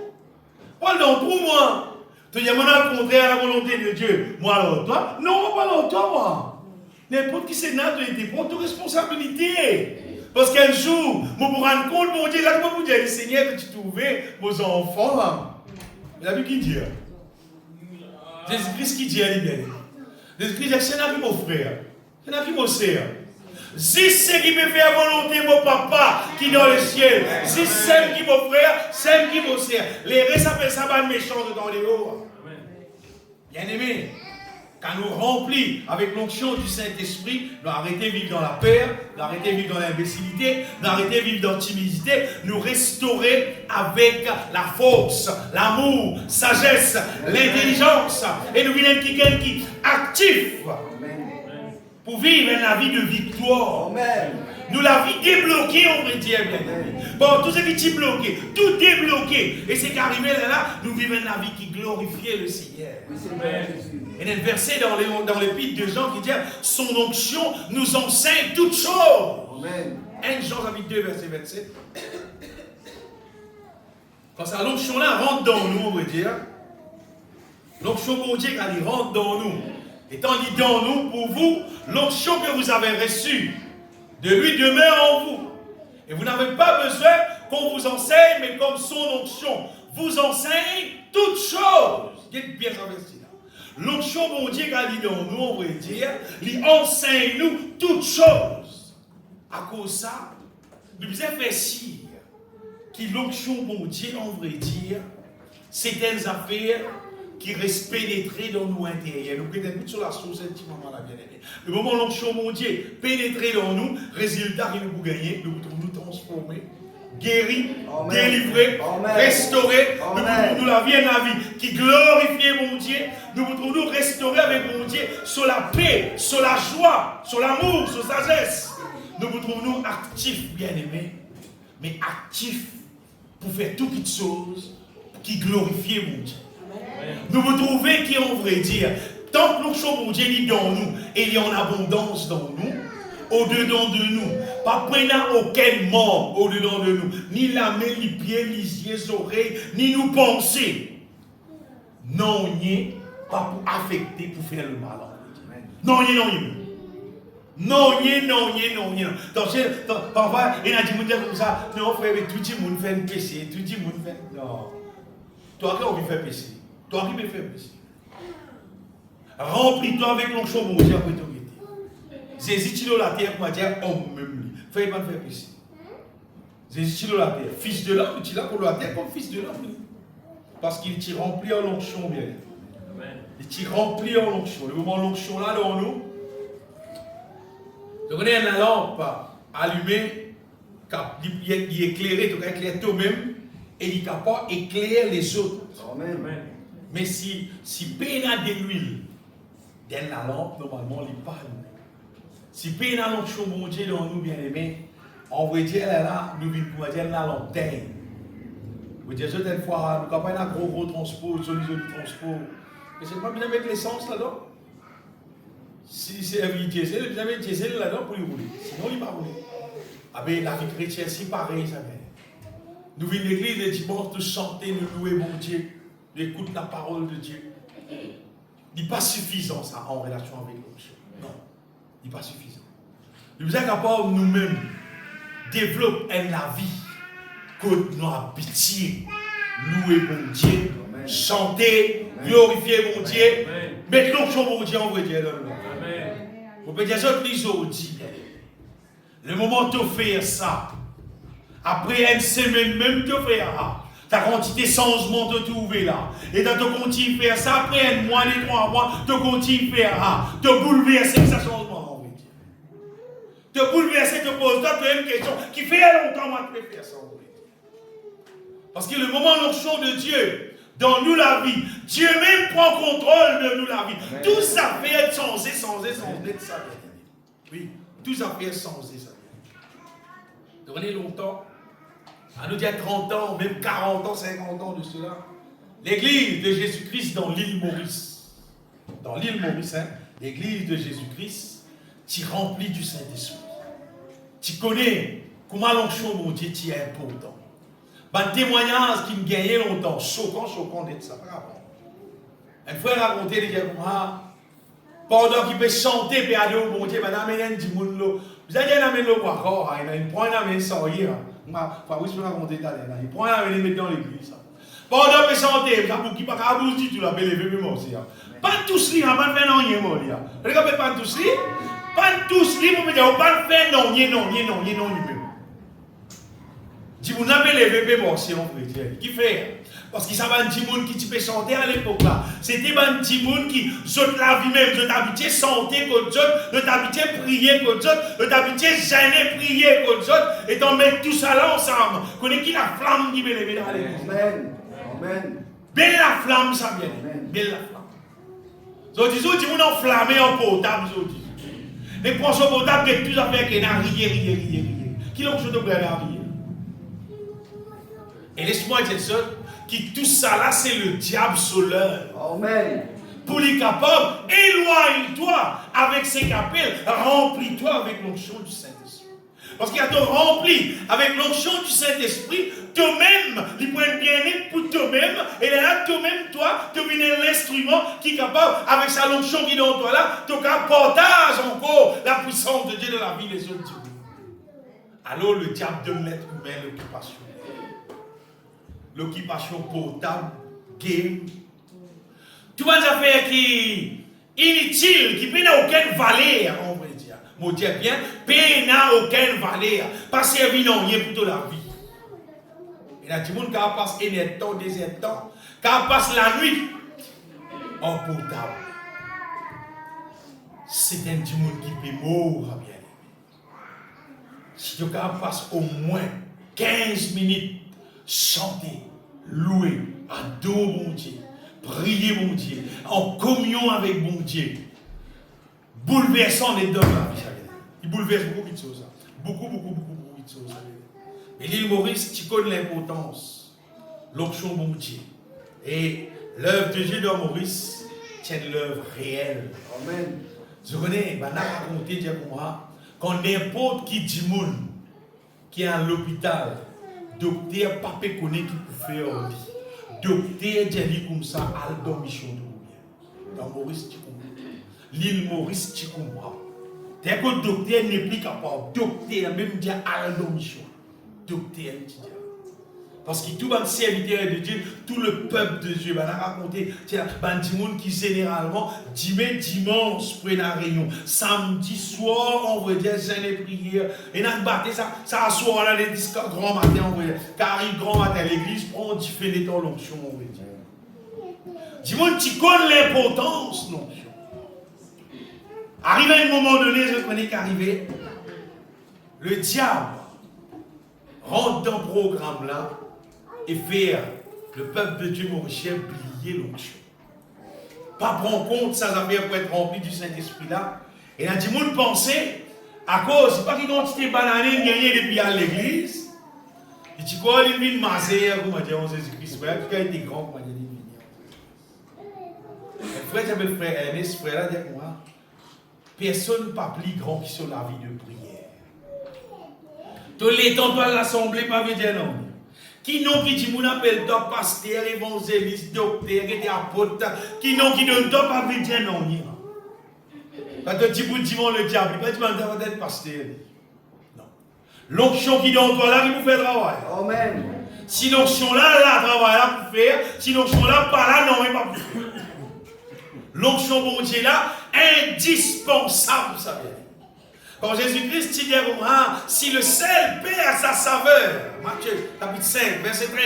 Pas dans tout, moi. Tu as mon contraire à la volonté de Dieu. Moi, alors toi. Non, pas alors toi, moi. N'importe qui c'est nature, tu prends toute responsabilité. Parce qu'un jour, je me rends compte, mon Dieu, là, je me dis, Seigneur, que tu trouvais vos enfants. Là. La Bible qui dit. Jésus-Christ qui dit, elle est bien. Jésus-Christ dit, c'est un mon frère. C'est un mon sœur. Si c'est qui peut faire volonté mon papa qui est dans le ciel, si c'est qui mon frère, c'est qui mon sœur. Les restes appellent ça pas méchant dans les hauts. Bien aimé, quand nous remplis avec l'onction du Saint-Esprit, nous arrêtons de vivre dans la peur, nous arrêtons de vivre dans l'imbécilité, nous arrêtons de vivre dans la timidité, nous restaurer avec la force, l'amour, sagesse, l'intelligence, et nous vivons quelqu'un qui est actif. Pour vivre la vie de victoire. Amen. Nous la vie débloquée, on veut dire bien. Bon, tout ce qui est bloqué, tout débloqué. Et c'est qu'arrivé là, nous vivons la vie qui glorifie le Seigneur. Il y a un verset dans l'épître de Jean qui dit son onction nous enseigne toutes choses. Amen. 1 Jean chapitre 2, verset 27. Quand ça, l'onction là rentre dans nous, on veut dire. L'onction pour Dieu, quand il rentre dans nous. Étant dit dans nous, pour vous, l'onction que vous avez reçue, de lui demeure en vous. Et vous n'avez pas besoin qu'on vous enseigne, mais comme son onction vous enseigne toutes choses. Dites bien ça, verset là. L'onction, mon Dieu, quand il dit dans nous, on va dire, il enseigne nous toutes choses. À cause de ça, nous devons faire si que l'onction, mon Dieu, on va dire, certaines affaires qui restent pénétrées dans nous intérieurs. Nous pénétrons sur la source un petit moment là, bien aimé. Le moment où l'onction, mon Dieu, pénétrée dans nous, résultat qu'il nous gagne, nous nous transformer. Guéri, délivré, restauré, nous la vie et la vie qui glorifie mon Dieu, nous nous restaurer avec mon Dieu sur la paix, sur la joie, sur l'amour, sur la sagesse. Nous nous actifs, bien aimés, mais actifs pour faire toutes choses qui glorifient mon Dieu. Nous vous trouvons qui on vrai dire, tant que l'onction mon Dieu est dans nous et il y a en abondance dans nous, au-dedans de nous, pas prenant aucun membre au-dedans de nous, ni la main, ni pieds, ni yeux, oreilles, ni nous penser. Non, ni pas pour affecter, pour faire le mal. Non, ni, non, ni. Non, ni, non, ni, non, ni. Donc, parfois, il y a des gens comme ça, non, frère, tout le monde fait un péché, tout le monde fait. Non. Toi qui as envie de faire péché, toi qui veux faire péché. Remplis-toi avec l'onction, mon Dieu, après ton été. Jésus, tu la terre pour dire homme même. Il ne faut pas faire péché. Jésus, tu la terre. Fils de l'homme, tu l'as pour la terre comme fils de l'homme. Parce qu'il t'y remplit en l'onction, bien. Il t'y remplit en l'onction. Le moment l'onction là dans nous. Donc on est la lampe allumée, il est éclairé, tu éclaires toi-même, et il est capable d'éclairer les autres. Amen. Mais si peine a de l'huile dans la lampe, normalement, il n'est pas allumé. Si peine a l'onction, mon Dieu, dans nous, bien aimés, on va dire là, nous vivons dire la lanterne. Vous dites, certaines fois, nous avons un gros transport, joli transport. Mais c'est pas bien avec l'essence là-dedans. Si c'est un diesel, vous avez un diesel là-dedans pour y rouler. Sinon, il ne va pas rouler. Ah ben, la vie chrétienne, c'est pareil, ça vient. Nous venons l'église le dimanche de chanter, de louer mon Dieu, d'écouter la parole de Dieu. Il n'est pas suffisant, ça, en relation avec l'onction. Non, il n'est pas suffisant. Nous sommes capables, nous-mêmes, développer la vie que nous habitions, louer mon Dieu, chanter, glorifier mon Dieu, mettre l'onction mon Dieu en vrai Dieu. Vous pouvez dire ça aujourd'hui. Le moment de faire ça, après une semaine même de faire ça, ta quantité de changement de trouver là. Et tu continues à faire ça, après un mois, 3 mois, tu continues à faire ça. Tu bouleverser ça changement en vrai Dieu. Tu bouleverser, tu poses toi une question qui fait longtemps moi je peux faire ça en vrai. Parce que le moment l'onction de Dieu, dans nous la vie, Dieu même prend contrôle de nous la vie. Amen. Tout ça peut être changé, ça vient. Oui, tout ça peut être changé, ça vient. Donc on est longtemps, à nous dire 30 ans, même 40 ans, 50 ans de cela. L'église de Jésus-Christ dans l'île Maurice, l'église de Jésus-Christ, tu remplis du Saint-Esprit. Tu connais comment l'onction, mon Dieu, tu est important. Un témoignage qui me gagnait longtemps, choquant d'être ça. Un frère racontait des gens comme ça, pendant qu'il peut chanter, puis aller au bon Dieu, madame, il y a un petit monde là. Vous avez dit, il amène le bois, il prend un amène sans rire. Fabrice peut raconter ça, il prend un amène et met dans l'église. Pendant qu'il chanter, il pas qu'à bouger, tu l'as bel élevé, même aussi. Pas tous les, pas faire non, rien. Regardez, pas tous les, vous me dites, pas faire non, même. Si vous n'avez les bébés morts, on peut dire. Qui fait? Parce qu'il savait un petit monde qui peut chanter à l'époque là. C'était un petit monde qui, je la vie même, je t'habitais chanter contre Dieu, je t'habitais prier contre Dieu, je t'habitais gêner prier contre Dieu, et t'en mettre tout ça là ensemble. Connais qui la flamme qui peut lever dans l'église. Amen. Belle la flamme, ça vient. Belle la flamme. Je dis, vous dites, enflammé en potable, je dis. Les poissons potables, que tout à fait, qui n'a rien. Qui l'ont jeté pour aller à rire? Et laisse-moi dire ça, que tout ça là, c'est le diable soleur. Amen. Pour les capables, éloigne-toi avec ses capelles, remplis-toi avec l'onction du Saint-Esprit. Parce qu'il y a te rempli avec l'onction du Saint-Esprit, toi-même, il peut être bien-être pour toi-même, et là, toi-même, toi, tu deviens l'instrument qui est capable, avec sa l'onction qui est dans toi là, tu partage encore la puissance de Dieu dans la vie des autres. Alors le diable donne l'être humain l'occupation. l'occupation portable, game. Tout le monde a fait qui inutile, qui n'a aucune valeur, on va dire. Mon Dieu bien, n'a aucune valeur. Pas servi non rien pour toute la vie. Il y a des gens qui passent un temps, des temps, qui passent la nuit en portable. C'est un petit monde qui peut mourir bien. Si tu passes au moins 15 minutes, chanter, louer, adorer mon Dieu, prier mon Dieu, en communion avec mon Dieu, bouleversant les deux la vie. Il bouleverse beaucoup de choses. Beaucoup de choses. Mais l'île Maurice, tu connais l'importance, l'option mon Dieu. Et l'œuvre de Dieu dans Maurice, c'est l'œuvre réelle. Amen. Je connais, je vais raconter dire pour moi, quand n'importe qui dit monde qui est à l'hôpital, docteur pas connaît qui peut faire en vie. Docteur dit comme ça, al dormichon de dans Maurice, tu comprends. L'île Maurice, tu comprends. Dès que le docteur n'est plus capable, docteur même dit al dormichon. Docteur, tu dis. Parce que tout le serviteur de Dieu, tout le peuple de Dieu, va raconter, tiens, des gens qui généralement, dimanche, prennent la réunion, samedi soir, on va dire, j'ai les prières, et on va ça soir là, les disques grand matin, on va dire, car il grand matin, l'église prend différentes dans l'onction, on va dire. Dis moi, tu connais l'importance, l'onction. Arrivé à un moment donné, je connais qu'arriver, le diable rentre dans le programme là, et faire le peuple de Dieu mauricien plier l'onction. Pas prendre compte ça affaires pour être rempli du Saint-Esprit là. Et là, du monde pensait, à cause, c'est pas qu'il quantité de bananes gagné depuis à l'église. Il dit quoi, il vient de masser, comme on dit en Jésus-Christ, frère, qui a été grand, comme on dit. Le frère, j'avais le frère Ernest, frère là, dit moi, personne n'est pas plus grand qui sur la vie de prière. Tous les temps, toi, l'assemblée, pas veut dire non. Qui non qui dit, mon appelle toi, pasteur, évangéliste, docteur, et apôtre, qui non qui donne toi, pas veut dire non. Quand tu dis, le diable, il va dire, d'être pasteur. Non. L'onction qui donne toi là, il vous fait travail. Amen. Si l'onction là, travail là pour faire, si l'onction là, pas là, non, il va pas faire. L'onction, bon Dieu là, indispensable, vous savez. Quand Jésus-Christ dit, si le sel perd sa saveur, Matthieu, chapitre 5, verset 13.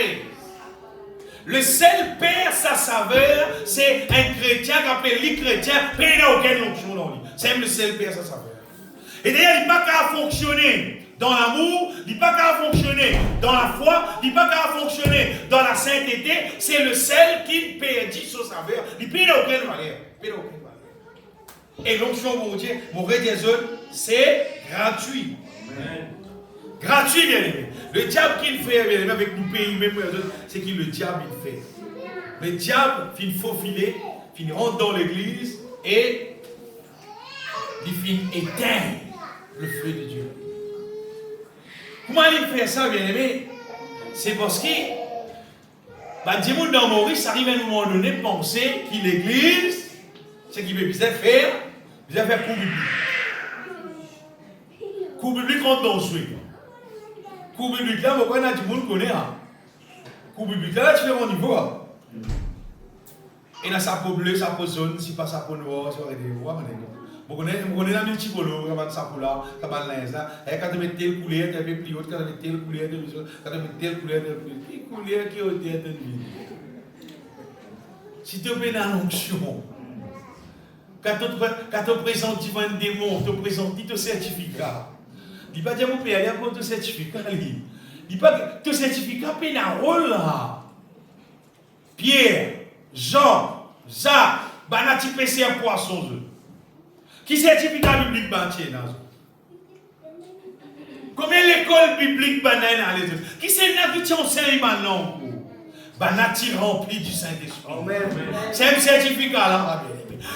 Le sel perd sa saveur, c'est un chrétien qui appelle les chrétiens, mais il n'a aucune onction dans lui. C'est le sel perd sa saveur. Et d'ailleurs, il n'est pas qu'à fonctionner dans l'amour, il n'est pas qu'à fonctionner dans la foi, il n'est pas qu'à fonctionner dans la sainteté, c'est le sel qui perdit sa saveur. Il n'a aucune valeur. Et l'onction, mon Dieu, mon des autres, c'est gratuit. Amen. Gratuit, bien aimé. Le diable qu'il fait, bien aimé, avec nous pays, même les autres, c'est que le diable il fait. Le diable, il faut filer, il rentre dans l'église et il éteint le feu de Dieu. Comment il fait ça, bien aimé? C'est parce que, dis-moi, dans Maurice, arrive à un moment donné de penser que l'église, ce qu'il veut bien faire, cours biblique. Cours biblique, on dans ce cours biblique là, pourquoi tout le monde connaît. Cours biblique là, tu fais mon niveau. Et là, ça peut bleu, ça peut jaune, si pas ça peut noir, ça va être noir. Vous connaissez la multicolo, ça peut là, ça va là. Et quand tu mets telle couleur, tu as plus haute, quand tu mets telle couleur, quand tu mets telle couleur, tu as plus couleur qui est au théâtre de vie. Si tu es dans l'onction, quand tu présentes un démon, tu présentes ton certificat. Il ne dit pas dire mon père, il y a ton certificat. Il ne dit pas ton certificat, il y a un rôle là. Pierre, Jean, Jacques, Banati PC un poisson. Qui certificat biblique bâti dans combien l'école biblique banane à les autres? Qui c'est là qui enseigne maintenant? Banati rempli du Saint-Esprit. C'est un certificat là.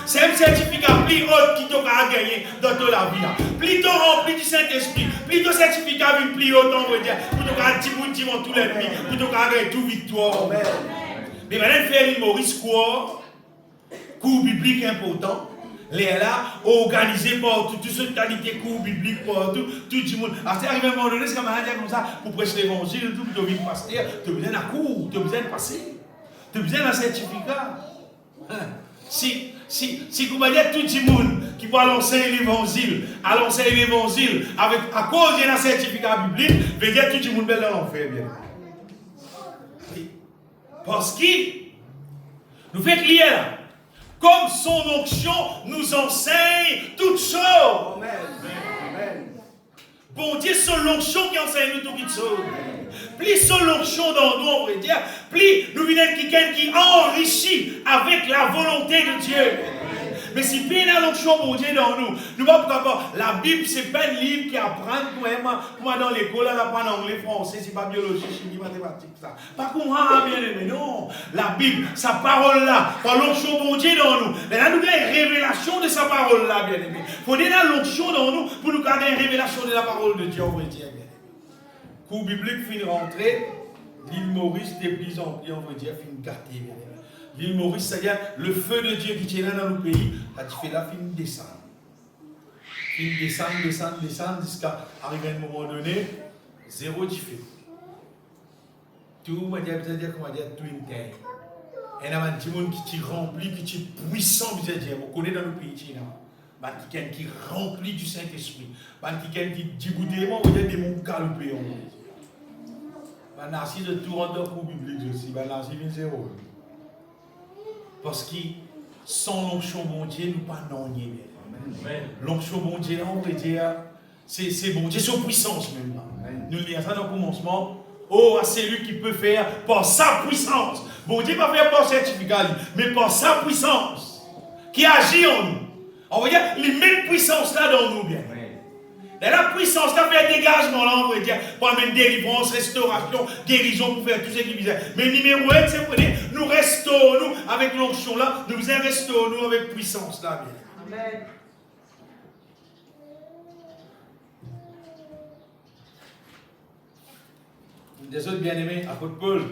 C'est un certificat plus haut qui t'a gagné dans toute la vie. Plus tôt rempli du Saint-Esprit, plus tôt certificat plus haut, on va dire, pour te gagner tout l'ennemi, pour te gagner toute victoire. Mais maintenant, faire une Maurice quoi? Cours biblique important. Les là, organisés partout, toutes ces qualités cours bibliques partout, tout le monde. Alors, c'est arrivé à un moment donné, c'est comme un comme ça, pour prêcher l'évangile, tu as besoin de pasteur, tu as besoin d'un cours, tu as besoin de passer, tu as besoin d'un certificat. Si vous voyez tout le monde qui va lancer l'évangile, à cause d'un certificat biblique, veut dire tout le monde dans l'enfer, bien. Parce que nous faisons lier là. Comme son onction nous enseigne toutes choses. Amen. Bon Dieu, son onction qui enseigne nous toutes choses. Plus son onction dans nous, on va dire, plus nous venons quelqu'un qui enrichit avec la volonté de Dieu. Mais si bien la l'onction bon Dieu dans nous, nous ne pouvons pas. La Bible, ce n'est pas un livre qui apprend pour moi dans l'école, on apprend anglais, français, c'est pas biologie, chimie, mathématiques, ça. Pas comme bien aimé, non. La Bible, sa parole là, par l'onction bon Dieu dans nous. Mais là, nous avons une révélation de sa parole là, bien aimé. Il faut donner l'onction dans nous pour nous garder une révélation de la parole de Dieu, on va dire, bien aimé. Cours biblique, fin rentrée, l'île Maurice, de plus en plus, on va dire, fin gâté, bien aimé. L'île Maurice, c'est-à-dire le feu de Dieu qui tient là dans le pays, là tu fais la fin descendre. Descendre, jusqu'à arriver à un moment donné, zéro du feu. Tout, c'est-à-dire comment dire, tout une terre. Et il y a un petit monde qui est rempli, qui est puissant, c'est-à-dire, on connaît dans le pays, qui est rempli du Saint-Esprit. Qui est dégoûtement, on va dire des mots calpés. On narcisse de tout en dehors pour biblique aussi, narcisse zéro. Parce que sans l'onction bon Dieu, nous pas non nier. L'onction bon Dieu, on peut dire, c'est bon Dieu, c'est puissance même. Nous disons ça dans le commencement. Oh, c'est lui qui peut faire par sa puissance. Bon Dieu ne peut pas faire par certificat, mais par sa puissance qui agit en nous. On va dire, les mêmes puissances là dans nous bien. Et la puissance, là, fait un dégagement, là, on va dire, pour amener délivrance, restauration, guérison, pour faire tout ce qui vient. Mais numéro 1, c'est vous voyez, nous restaurons avec l'onction là, nous restaurons avec puissance là. Bien. Amen. Des autres bien-aimés, apôtre Paul,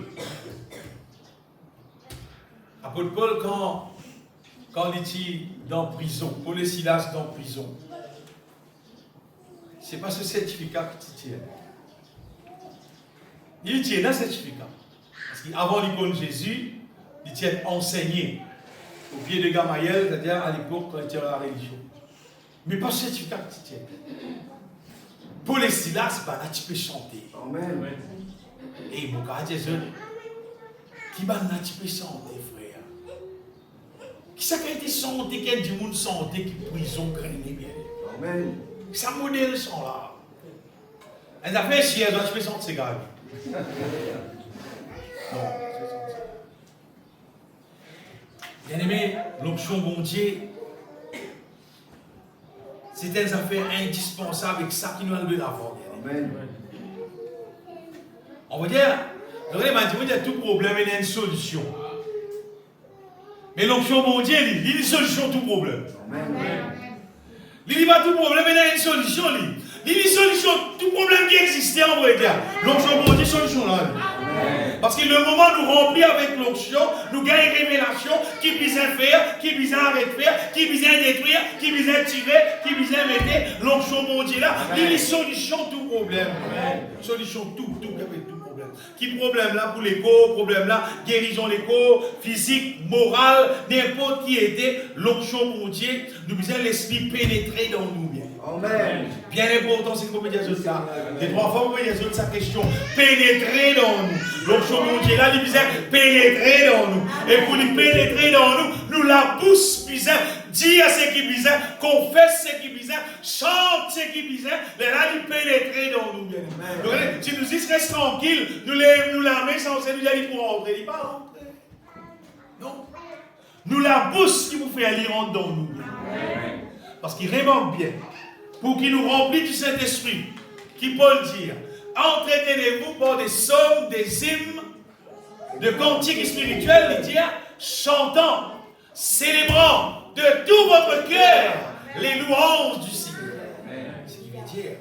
quand il était dans prison, Paul et Silas dans prison, ce n'est pas ce certificat que tu tiens. Il tient un certificat. Parce qu'avant l'icône Jésus, il tient enseigné au pied de Gamaliel, c'est-à-dire à l'époque quand il tient la religion. Mais pas ce certificat que tu tiens. Paul et Silas, là tu peux chanter. Amen. Et mon gars, Jésus, qui là tu peux chanter, frère. Qui ça qui a été chanté, qui a du monde chanté, qui prison grainé bien. Amen. Ça modèle sont là. Elle a fait chier, elle doit tuer son cigare. Non. Bien aimé, l'onction bon Dieu, c'est des affaires indispensables avec ça qui nous a levé l'avant. Amen. On va dire, vous avez dit, tout problème, il y a une solution. Mais l'onction bon Dieu, il y a une solution à tout problème. Amen. Il n'y a pas tout problème, il y a une solution. Il y a une solution, tout problème qui existait en vrai. L'onction bon Dieu, solution là. Parce que le moment où nous remplit avec l'onction, nous gagnons une révélation qui vise à faire, qui vise à arrêter de faire, qui vise à détruire, qui vise à tirer, qui vise à mettre. L'onction bon Dieu là, il y a une solution tout problème. Solution tout avec tout. Qui problème là pour l'écho, problème là, guérison l'écho, physique, morale, n'importe qui était, l'onction pour Dieu, nous besoin l'esprit pénétrer dans nous bien. Amen. Bien important, c'est que vous pouvez dire ça. Les trois fois, vous pouvez dire sa question. Pénétrer dans nous. L'onction pour Dieu là, il besoin pénétrer dans nous. Et pour lui pénétrer dans nous, nous la bouche besoin dire ce qui besoin, confesse ce qui besoin, chante ce qui besoin, mais là, il pénétrer dans nous bien. Donc, si nous disons reste tranquille, nous la mettons sans nous aller pour rentrer. Il ne pas rentrer. Non. Nous la bouche qui vous fait aller rentrer dans nous. Amen. Parce qu'il remarque bien, pour qu'il nous remplisse du Saint-Esprit, qui Paul dit, entretenez-vous par des psaumes, des hymnes, de cantiques spirituels, il dit, chantant, célébrant de tout votre cœur les louanges du Seigneur. Ce qui veut dire,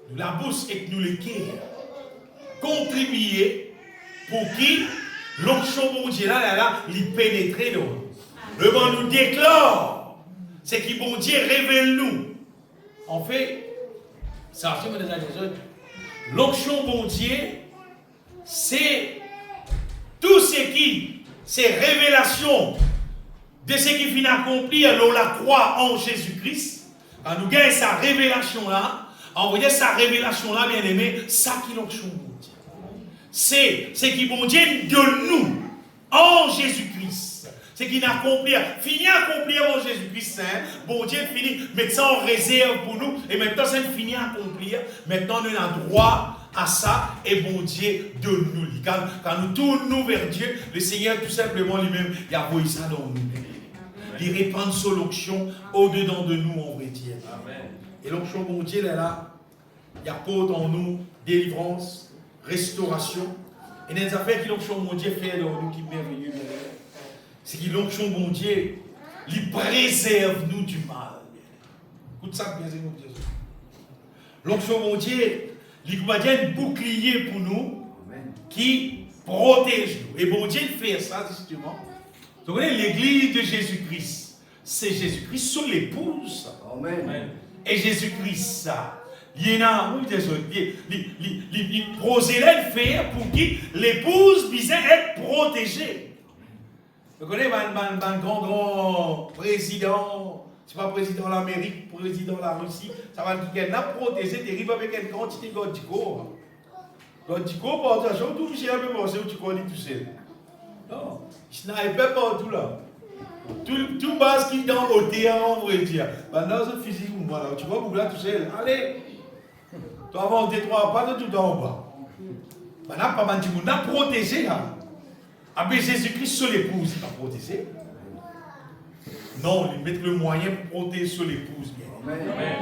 nous la bouche et que nous les cœurs, contribuer pour qui l'onction bon Dieu là, il pénétrer dans nous. Le vent nous déclare c'est que bon Dieu révèle nous. En fait, ça c'est l'onction bon Dieu, c'est tout ce qui, c'est révélation de ce qui finit accomplir la croix en Jésus-Christ. Quand nous gagnons sa révélation là, envoyer sa révélation là, bien aimé, ça qui l'onction bon Dieu. C'est ce qui bon Dieu de nous en Jésus-Christ. Ce qui n'accomplir, finit accomplir en Jésus-Christ, bon Dieu finit, mettre ça en réserve pour nous, et maintenant ça finit à accomplir, maintenant nous avons droit à ça, et bon Dieu de nous. Quand nous tournons vers Dieu, le Seigneur tout simplement lui-même, il a envoyé ça dans nous. Il répand sur l'onction au-dedans de nous, on va dire. Et l'onction bon Dieu, elle est là, il apporte en nous délivrance, restauration, et des affaires qui l'onction bon Dieu fait dans nous qui est merveilleux. C'est que l'onction bon Dieu, il préserve nous du mal. Écoute ça, bien sûr. L'onction bon Dieu, il y a un bouclier pour nous qui protège nous. Et bon Dieu fait ça, justement. Vous voyez, l'église de Jésus-Christ, c'est Jésus-Christ sur l'épouse. Amen. Et Jésus-Christ, ça. Il y en a, oui, désolé, il procède faire pour que l'épouse puisse être protégée. Vous connaissez un grand président, c'est pas président de l'Amérique, président de la Russie, ça va dire qu'elle a protégé des rives avec une quantité de godiko. Godiko, par exemple, tout le monde a tu connais tout seul. Non, je n'avais pas partout là. Tout base qui est dans l'OTA, on va dire. Maintenant, c'est physique ou moi là, tu vois, vous là tout seul. Allez, tu vas avoir des trois pas de tout en bas. Maintenant, pas mal de monde a protégé là. Ah mais Jésus-Christ sur l'épouse, il va protéger. Non, il met le moyen pour protéger sur l'épouse.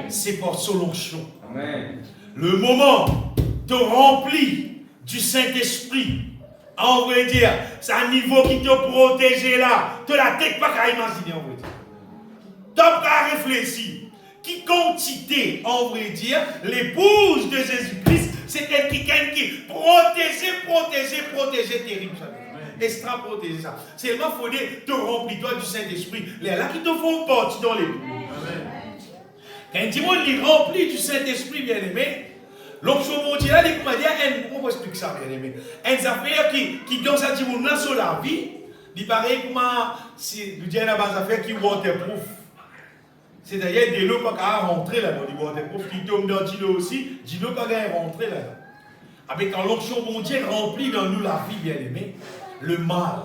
C'est pour son l'onction. Le moment te remplit du Saint-Esprit. On va dire, c'est un niveau qui te protège là. Tu la tête pas qu'à imaginer, on va dire. Tu n'as pas à réfléchir. Qui quantité, on va dire, l'épouse de Jésus-Christ, c'est quelqu'un qui protège terrible. Extra protéger ça. Seulement, il faut dire, te remplis-toi du Saint-Esprit. Les là qui te font partie dans les Quand il dit, il remplit du Saint-Esprit, bien aimé, l'onction mondiale, là, il m'a dit, on va expliquer ça, bien aimé. Une affaire qui donne ça, dit, on a sur la vie, il paraît comme si nous disons, des affaires qui waterproof. C'est-à-dire, des lots pas rentrer là, dans les waterproof, qui tombent dans l'îlot aussi, l'îlot pas rentrer là. Avec quand l'onction mondiale remplit dans nous la vie, bien aimé, le mal,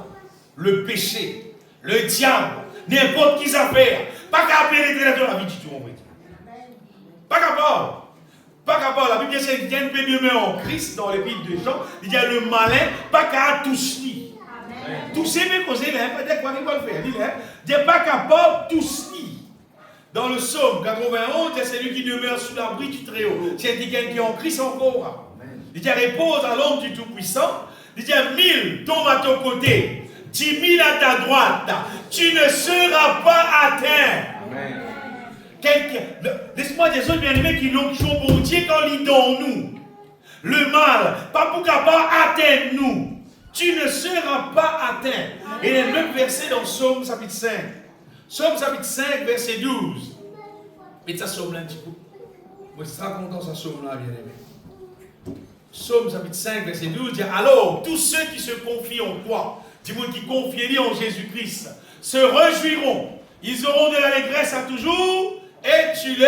le péché, le diable, n'importe qui s'appelle, pas qu'à pénétrer dans la vie du tout, on va dire. Pas capable. Pas capable. La Bible dit qu'il y a une bénédiction en Christ dans les Bibles de Jean. Il y a le malin, pas qu'à toucher. Toucher, mais causer, pas dire quoi qu'il va le faire. Il n'est pas capable de toucher. Dans le psaume 91, c'est celui qui demeure sous l'abri du Très-Haut. C'est quelqu'un qui est en Christ encore. Il dit repose à l'ombre du Tout-Puissant. Il dit 1000 tombent à ton côté, 10 000 à ta droite. Tu ne seras pas atteint. Amen. Laisse-moi des autres bien-aimés qui l'ont bon Dieu quand il est dans nous. Le mal, pas pour capable atteindre nous. Tu ne seras pas atteint. Et le même verset dans Psaume chapitre 5. Psaume chapitre 5, verset 12. Et ça Psaume là un petit peu. Moi, je suis très content de ce Psaume là, bien-aimé. Psaume chapitre 5, verset 12 dit, alors, tous ceux qui se confient en toi, dis-moi qui confient en Jésus-Christ, se réjouiront. Ils auront de l'allégresse à toujours et tu les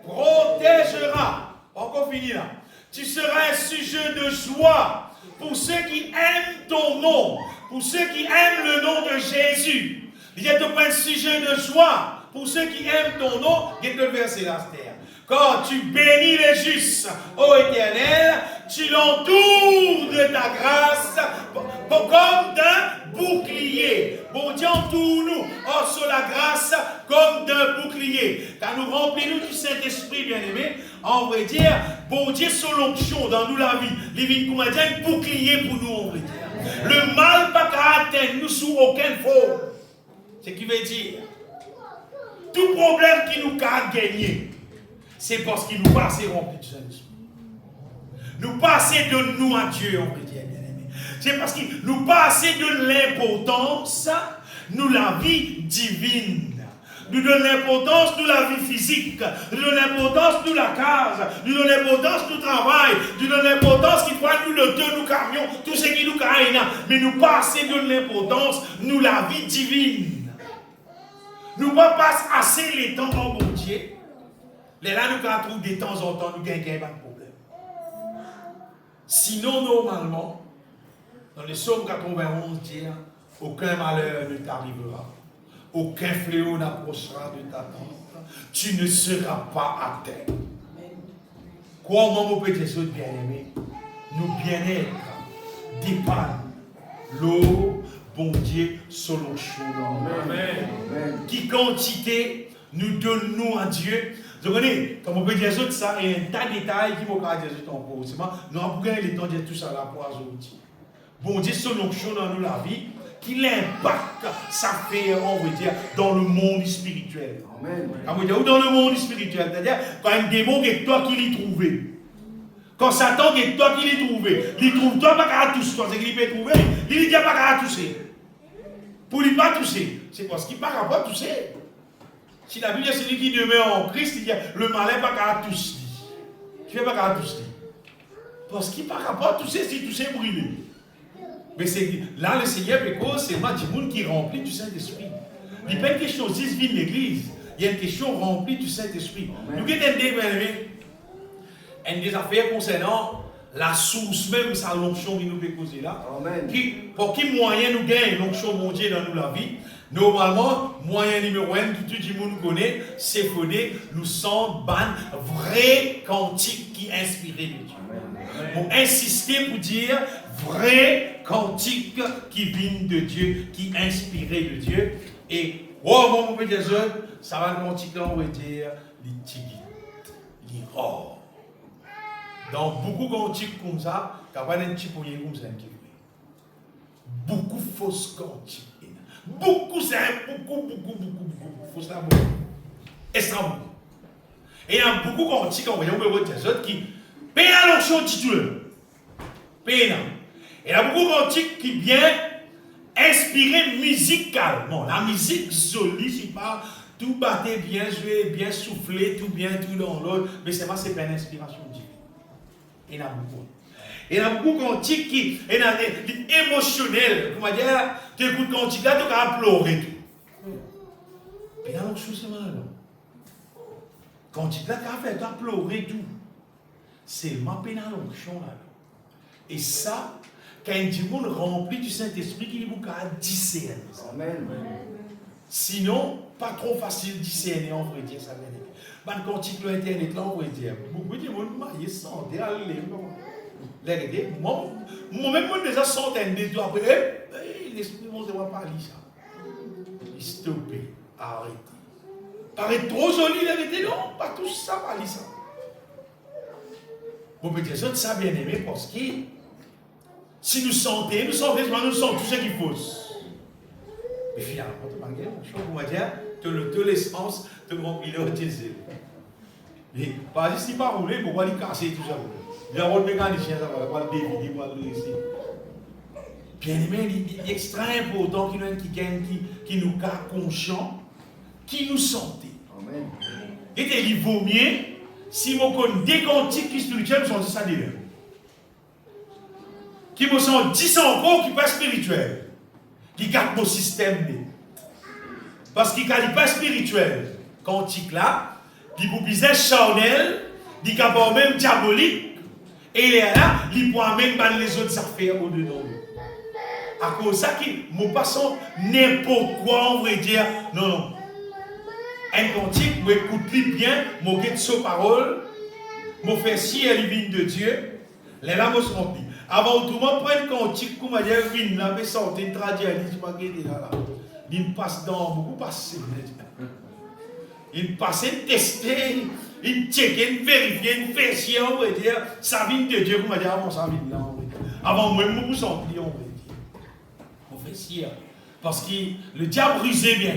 protégeras. Encore fini là. Tu seras un sujet de joie pour ceux qui aiment ton nom, pour ceux qui aiment le nom de Jésus. Il y a un sujet de joie pour ceux qui aiment ton nom. Il y a le verset là, quand tu bénis les justes, ô Éternel, tu l'entoures de ta grâce comme d'un bouclier. Bon Dieu, entoure-nous sur la grâce comme d'un bouclier. Car nous remplissons du Saint-Esprit, bien-aimé. On va dire, bon Dieu, sur l'onction dans nous la vie. Les vignes, comme dit, un bouclier pour nous, on va dire. Le mal pas qu'à atteindre nous sous aucun faux. Ce qui veut dire, tout problème qui nous a gagné, c'est parce qu'il nous passe rempli de Saint-Esprit. Nous passer de nous à Dieu, on peut dire, bien-aimé. C'est parce qu'il nous passe de l'importance, nous la vie divine. nous donne l'importance de la vie physique, nous donne l'importance de la case, nous donne l'importance du travail, nous donne l'importance qui croit nous le deux, nous camions, tout ce qui nous carine, mais nous pas assez de l'importance, nous la vie divine. Nous pas passer assez les temps en bon Dieu. Les là, nous trouvons de temps en temps, nous gagnons pas de problème. Sinon, normalement, dans les psaumes 91, dit, aucun malheur ne t'arrivera, aucun fléau n'approchera de ta tente, tu ne seras pas à terre. Comment mon petit Jésus bien-aimé, nous bien-être, dépanne l'eau, bon Dieu, selon chaud. Amen. Qui quantité nous donnons à Dieu. Vous connaissez, comme on peut dire ça, il y a un tas de détails qui vont dire en cause. Nous avons gagné le temps de dire tout ça là pour aujourd'hui. Bon Dieu, selon chaud dans nous la vie, qui l'impact ça fait, on veut dire, dans le monde spirituel. Amen. Ou dans le monde spirituel, c'est-à-dire quand un démon est toi qui l'y trouvé. Quand Satan est toi qui l'y trouvé, il trouve toi pas qu'à toucher, c'est qu'il peut trouver, il dit pas qu'à toucher. Pour lui pas toucher, c'est parce qu'il pas capable de toucher. Si la Bible dit celui qui demeure en Christ, il dit le malin pas qu'à toucher. Tu fais pas qu'à toucher. Parce qu'il pas capable de toucher si toucher brûlé. Mais c'est là le Seigneur c'est seulement du monde qui est rempli du Saint-Esprit. Il n'y a pas une question de vivre l'église, il y a une question remplie du Saint-Esprit. Nous avons des affaires concernant la source même, sa l'onction qui nous fait causer là. Pour qui moyen nous gagne l'onction de Dieu dans nous la vie. Normalement, moyen numéro 1 que tout le monde connaît, c'est que nous sommes ban vrai cantique qui est inspiré de Dieu. Pour insister pour dire vrai cantique qui vient de Dieu, qui est inspiré de Dieu. Et, oh mon petit jeune, ça va le cantique là, on va dire, les tigit, les rores. Dans beaucoup de cantiques comme ça, il y a un petit peu comme ça. Beaucoup de fausses cantiques. Beaucoup, c'est beaucoup. Fausses là, beaucoup. Extrêmement. Et il y a beaucoup de cantiques, on va dire, qui payent la l'onction titulaire. Payent. Et il y a beaucoup de cantiques qui viennent inspirer musicalement. La musique jolie, c'est pas tout batté, bien joué, bien soufflé, tout bien, tout dans l'autre. Mais c'est pas une inspiration divine. Il y en a beaucoup. Il y en a beaucoup de cantiques qui sont émotionnels. Comment dire, tu écoutes cantiques là, tu vas pleurer tout. Il y a une chose, c'est mal. Cantiques là, tu vas faire pleurer tout. C'est ma peine à l'onction là. Et ça, quand un monde rempli du Saint-Esprit, qui est beaucoup à discerner. Amen. Sinon, pas trop facile de discerner, on va dire ça. Ban cantique sur internet là, on va dire. Beaucoup de monde marié sans aller. Moi-même, déjà centaines de doigts après, l'esprit ne va pas lire ça. Il stoppé, arrêtez. Paraît trop joli, l'arrêté, non, pas tout ça, pas lire ça. Vous pouvez dire ça, bien aimé, parce que si nous sentons tout ce qu'il faut. Mais finalement, on va dire, de l'essence, de remplir le diesel. Mais, par exemple, si pas rouler, pourquoi il casser tout ça? Il y a un mécanicien, ça va le dévider, il va le réussir. Bien aimé, il est extrêmement important qui nous garde conscients, qui nous sentent. Amen. Et il vaut mieux si vous connaissez des cantiques spirituels, vous sentez ça déjà. Qui me sont 10 ans encore qui pas spirituel, qui garde nos systèmes. Parce qu'il n'est pas spirituel, cantique là, qui vous disait charnel, qui est même diabolique. Et il est là, il peut même ban les autres affaires au-dedans. À cause de ça, nous passons n'importe quoi, on va dire, non. Un cantique, vous écoutez bien, vous écoutez sa parole, vous faites si elle vient de Dieu, les lames sont remplies. Avant tout, moi, prends un cantique, comme on dit, il n'a pas sorti une traduction, il passe dans beaucoup passé. Il passe tester. Il check, il vérifie, il fait si on va dire, ça vient de Dieu, comme on dit, avant ça vient là, on va dire. Avant même, nous vous en prions, on va dire. On fait si, parce que le diable rusé bien.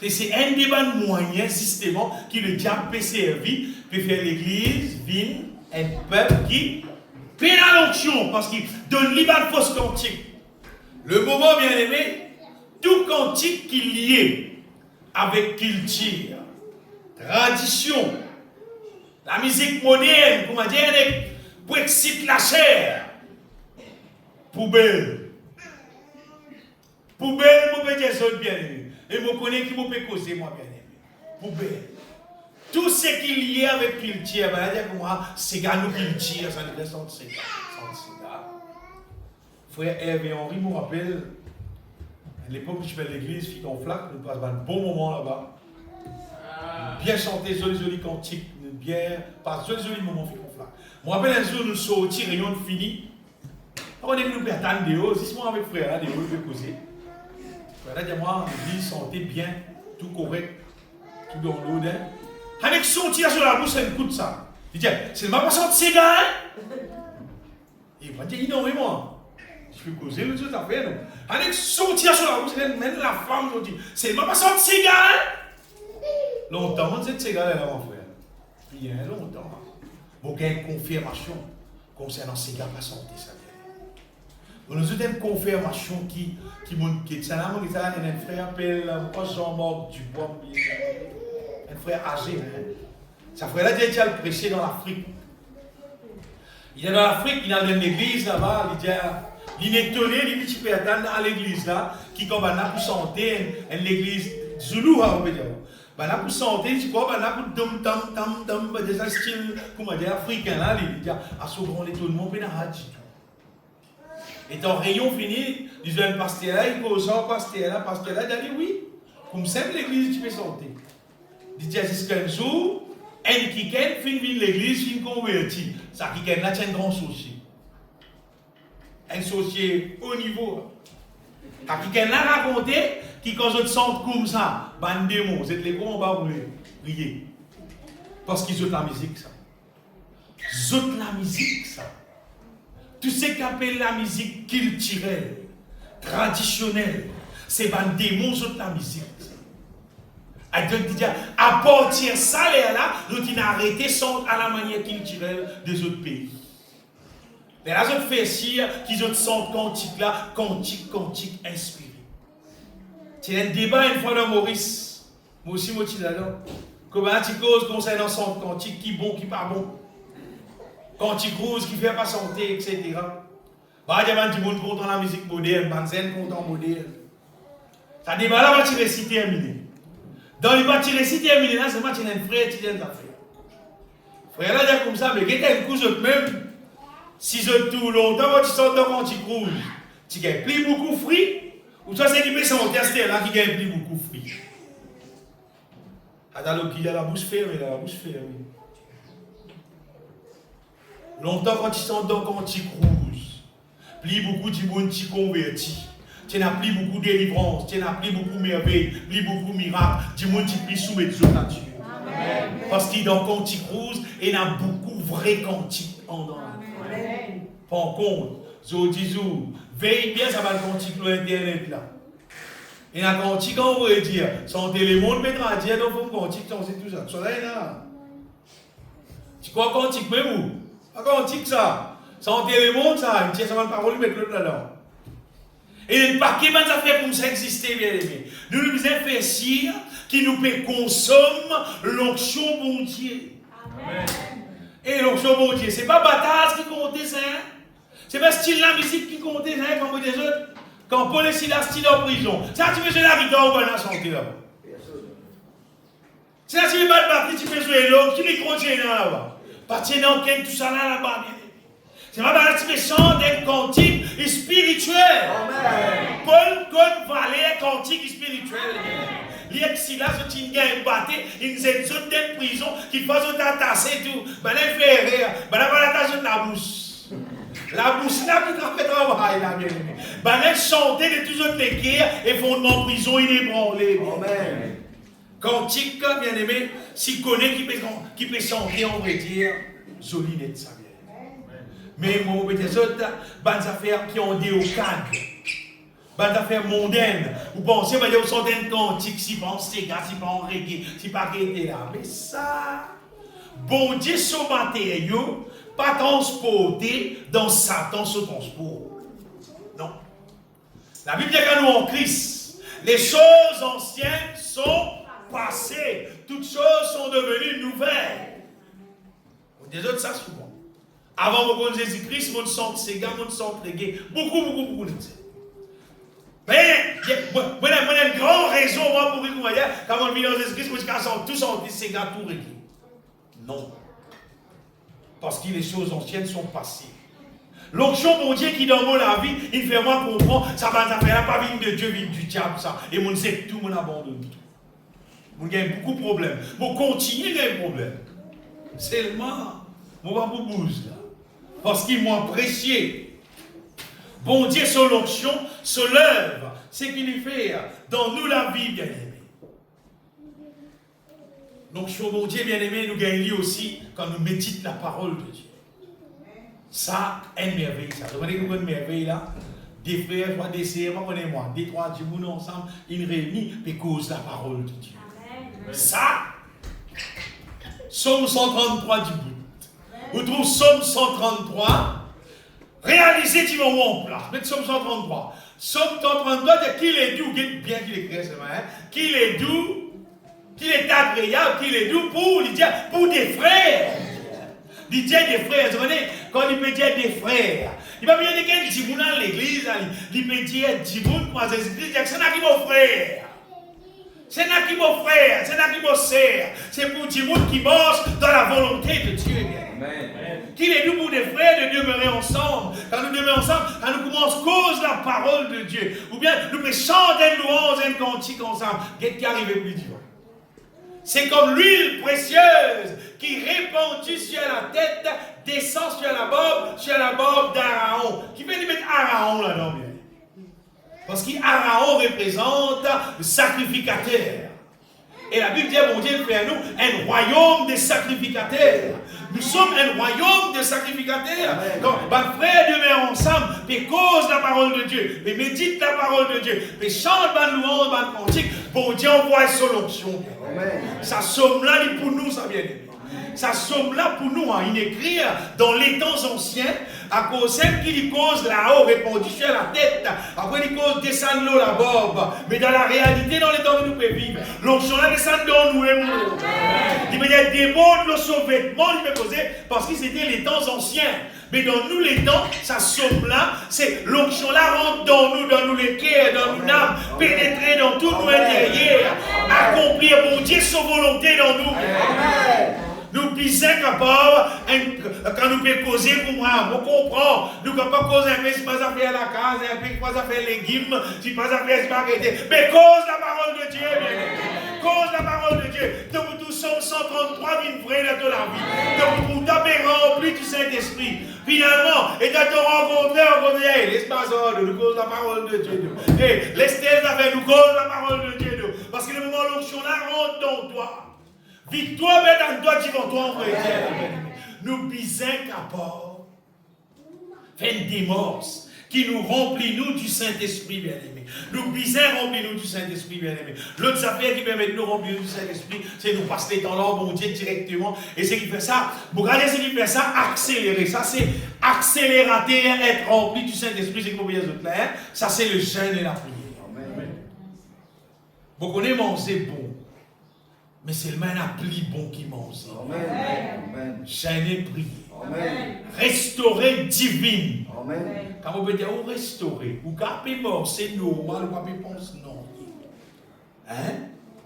Et c'est un des bons moyens, systématiquement, que le diable peut servir, peut faire l'église, vine, un peuple qui paie la l'onction, parce qu'il donne l'ibad fausse cantique. Le moment bien aimé, tout cantique qui est lié avec culture, tradition, la musique moderne, comment dire, pour exciter la chair. Poubelle. Poubelle, vous pouvez dire ça bien aimé. Et vous connaissez qui vous peut causer, moi bien aimé. Poubelle. Tout ce qui est lié avec culture, c'est gars nous culture, ça nous laisse sans cigare. Frère Hervé Henry me rappelle, à l'époque où je fais l'église, fille en flaque, nous passons un bon moment là-bas. Bien chanter, joli cantique, bien, pas joli moment, fille en flaque. Je me rappelle un jour, nous sortis, réunion de fini. On est venu attendre des hauts, 6 mois avec frère, là, des hauts, il peut causer. Frère, là, dis-moi, l'église sentait bien, tout correct, tout dans l'eau, hein. Avec son tir sur la bouche, ça écoute ça. Il dit, c'est ma façon de cigare. Il va dire énormément. Je peux causer le tout à fait, non. Avec son tir sur la bouche, même la femme, je dis, c'est ma façon de cigare. Longtemps, cette cigare là, mon frère. Bien longtemps. Bon, il y a une confirmation concernant le cigare, la santé, ça vient. Nous avons une confirmation qui est là, il y a un frère appelé Jean-Marc Dubois. Un frère âgé. Hein. Ce frère-là, il a prêché dans l'Afrique. Il est dans l'Afrique, il est dans l'église là-bas, il est étonné, il dit à l'église là, qui comme on a pour chanter, l'église Zulu, on peut dire. On a pour chanter, il dit quoi, on a pour dum, des styles, comment dire, africains là, il dit, à ce grand étonnement, on a dit. Et dans le rayon fini, il dit, un pasteur là, il pose un pasteur là, il dit oui, comme ça, l'église, tu peux chanter. Il dit jusqu'à un jour, un qui finit l'église, finit converti. Ça qui là, c'est un grand souci. Un souci haut niveau. Ça qui là raconté, qui quand je te sens comme ça, bande démon, c'est les gros, on va vous prier. Parce qu'ils ont la musique, ça. Ils ont la musique, ça. Tout ce qu'on appelle la musique culturelle, traditionnelle, c'est bande démon, ils ont la musique. À partir de ça, nous avons arrêté à la manière culturelle des autres pays. Mais là, je fais sire qu'ils ont son cantique là, cantique inspiré. C'est un débat une fois dans Maurice. Moi aussi, je suis là-dedans. Comment tu causes concernant son cantique, qui bon, qui pas bon. Cantique rose, qui fait pas santé, etc. Bah, il y a des gens qui content la musique moderne, Banzen content moderne. Ça débat là, va tirer si terminé. Dans les bâtiments, si terminé là, c'est moi qui ai un frère qui vient d'affaire. Frère là, il comme ça, mais qui est un coup de même, si je tout longtemps, quand tu sors dans quand tu rouges, tu gagnes plus beaucoup de fruits, ou toi, c'est qui peut s'en tester là qui gagne plus beaucoup de fruits. Alors, il a la bouche fermée, Longtemps, quand tu sors dans quand tu rouges, plus beaucoup de monde qui convertit. Tu n'as plus beaucoup de délivrance, tu n'as plus beaucoup de merveilles, plus beaucoup de miracles, du monde qui plus soumettre sur nature. Parce qu'il est dans Cantique Rouge, et il y a beaucoup de vrais cantiques en dedans. Par contre, je dis, veille bien, ça va le cantique sur Internet là. Et un cantique, on va dire, sans télémonde, mettre à dire, donc il faut un cantique, c'est tout ça. Soleil là. Tu crois cantique même où? Pas cantique ça. Sans télémonde, ça, ça va le parole, mettre le là-dedans. Et le paquet de affaires comme ça existait, bien aimé. Nous nous faire sire qui nous peut consommer l'onction bon Dieu. Amen. Et l'onction bon Dieu, c'est pas bataille qui comptait ça. C'est pas style la musique qui comptait ça, comme des autres. Quand Paul et Silas style en prison. Ça, tu fais la guitare ou pas la santé là-bas. C'est là, tu fais pas de batterie, tu fais jouer l'autre, tu les contiens là-bas. Partir dans quel tout ça là-bas, bien. C'est ma participation d'un cantique spirituel. Amen. Paul valait cantique spirituel. L'ex-Silas, il y a un bâté, il y a une zone de prison qui fait tasser tout. Ben, il fait rire. Ben, il va l'attacher de la bouche. La bouche là qui fait travail là, bien aimé. Ben, il chantait de tous autres guerres et fondement en prison, il est ébranlé. Amen. Cantique, bien aimé, s'il connaît qui peut chanter, on va dire, joli net ça. Mais mon des autres, bonnes affaires qui ont des au cadre, bonnes affaires mondaines. Vous pensez que vous sont des cantiques, si pas en Sega, si pas en reggae, si pas arrêté là. Mais ça, bon Dieu, son matériau, pas transporté dans Satan, ce transport. Non. La Bible dit qu'à nous en Christ, les choses anciennes sont passé. Toutes choses sont devenues nouvelles. Des autres, ça souvent. Avant mon Jésus-Christ, mon sang c'est gars, mon sang gay. Beaucoup de ça. Mais, il y a une grande raison, moi, pour dire, quand on vit dans Jésus-Christ, moi, je sont tous en ces gars tout réglés. Non. Parce que les choses anciennes sont passées. L'onction, mon Dieu, qui dans mon la vie, il fait moi comprendre, ça va faire pas venir de Dieu, venir du diable, ça. Et mon sait tout, mon abandonne tout. Mon gagne beaucoup de problèmes. Mon continue à gagner problème. Seulement, mon va vous bouge là. Parce qu'ils m'ont apprécié. Bon Dieu, son l'onction se lève. C'est qu'il lui fait dans nous la vie, bien aimé. L'onction, bon Dieu, bien aimé, nous gagnons aussi quand nous méditons la parole de Dieu. Ça, une merveille, ça. Vous voyez une merveille là? Des frères, des sœurs, moi, des trois djibounes ensemble, ils réunissent et causent la parole de Dieu. Amen. Ça, Somme 133 du bout. Vous trouvez Somme 133, réalisez du moment en place. Mettez Somme 133. Somme 133, qu'il est doux, bien qu'il écrit, c'est vrai, qu'il est doux, qu'il est agréable, qu'il est doux pour des frères. Il dit des frères, vous voyez, quand il peut dire des frères, il va bien dire qu'il dit dans l'église, il peut dire Djiboun, pour Jésus-Christ, c'est là qui mon frère. C'est là qui mon frère, c'est là qui mon sœur. C'est pour Djiboun qui marche dans la volonté de Dieu. Amen. Qu'il est nous pour des frères de demeurer ensemble. Quand nous demeurons ensemble, quand nous commençons cause la parole de Dieu. Ou bien nous chantons des louanges et des cantiques ensemble. Qu'est-ce qui arrive plus dur? C'est comme l'huile précieuse qui répandue sur la tête, descend sur la barbe d'Aaron. Qui veut lui mettre Aaron là-dedans? Parce qu'Aaron représente le sacrificateur. Et la Bible dit, bon Dieu fait à nous un royaume de sacrificateurs. Nous sommes un royaume de sacrificateurs. Donc, les frères demeurent ensemble, et cause la parole de Dieu, et médite la parole de Dieu, et chante la louange, la cantique. Bon Dieu envoie son onction. Ça somme là pour nous, ça vient. Ça somme là pour nous, il écrit dans les temps anciens, à cause celle qui lui cause là-haut, répondu sur la tête, après il cause descendre l'eau la barbe. Mais dans la réalité, dans les temps que nous pouvons vivre, l'onction là descend dans nous et nous. Il veut dire des mots de nos vêtements, il peut poser, parce que c'était les temps anciens. Mais dans nous les temps, ça somme là, c'est l'onction là rentre dans nous les cœurs, dans nos âmes, pénétrer dans tout nos intérieurs, accomplir pour Dieu sa volonté dans nous. Nous sommes capables, quand nous pouvons causer pour moi, on comprend. Nous ne pouvons pas causer un peu, si pas à faire la case, un peu, si pas à faire les légumes, si pas à faire spaghetti. Mais cause la parole de Dieu, bien. Cause la parole de Dieu. Donc nous sommes 133 000 vrais dans la vie. Donc nous t'avons rempli du Saint-Esprit. Finalement, et quand on rencontre, l'espace de nous cause la parole de Dieu. Et l'estèse avec nous cause la parole de Dieu. Parce que le moment où l'onction là rentre dans toi. Victoire dans toi, tu vas toi envoyer. Nous bisons capables. Faire une démence qui nous remplit nous du Saint-Esprit bien-aimé. Nous bisons remplir nous du Saint-Esprit bien-aimé. L'autre affaire qui permet de nous remplir du Saint-Esprit, c'est nous passer dans l'ordre, bon Dieu, directement. Et c'est qui fait ça, vous regardez ce qui fait ça, accélérer. Ça, c'est accélérateur, être rempli du Saint-Esprit, c'est comme les autres là. Ça, c'est le jeûne et la prière. Amen. Vous connaissez manger bon. Mais c'est le même appli bon qui mange. Amen. Jeûner, prier. Amen. Restaurer divine. Amen. Quand vous pouvez dire, ou restaurer, ou capé mort, c'est normal, ou capé pense non. Hein?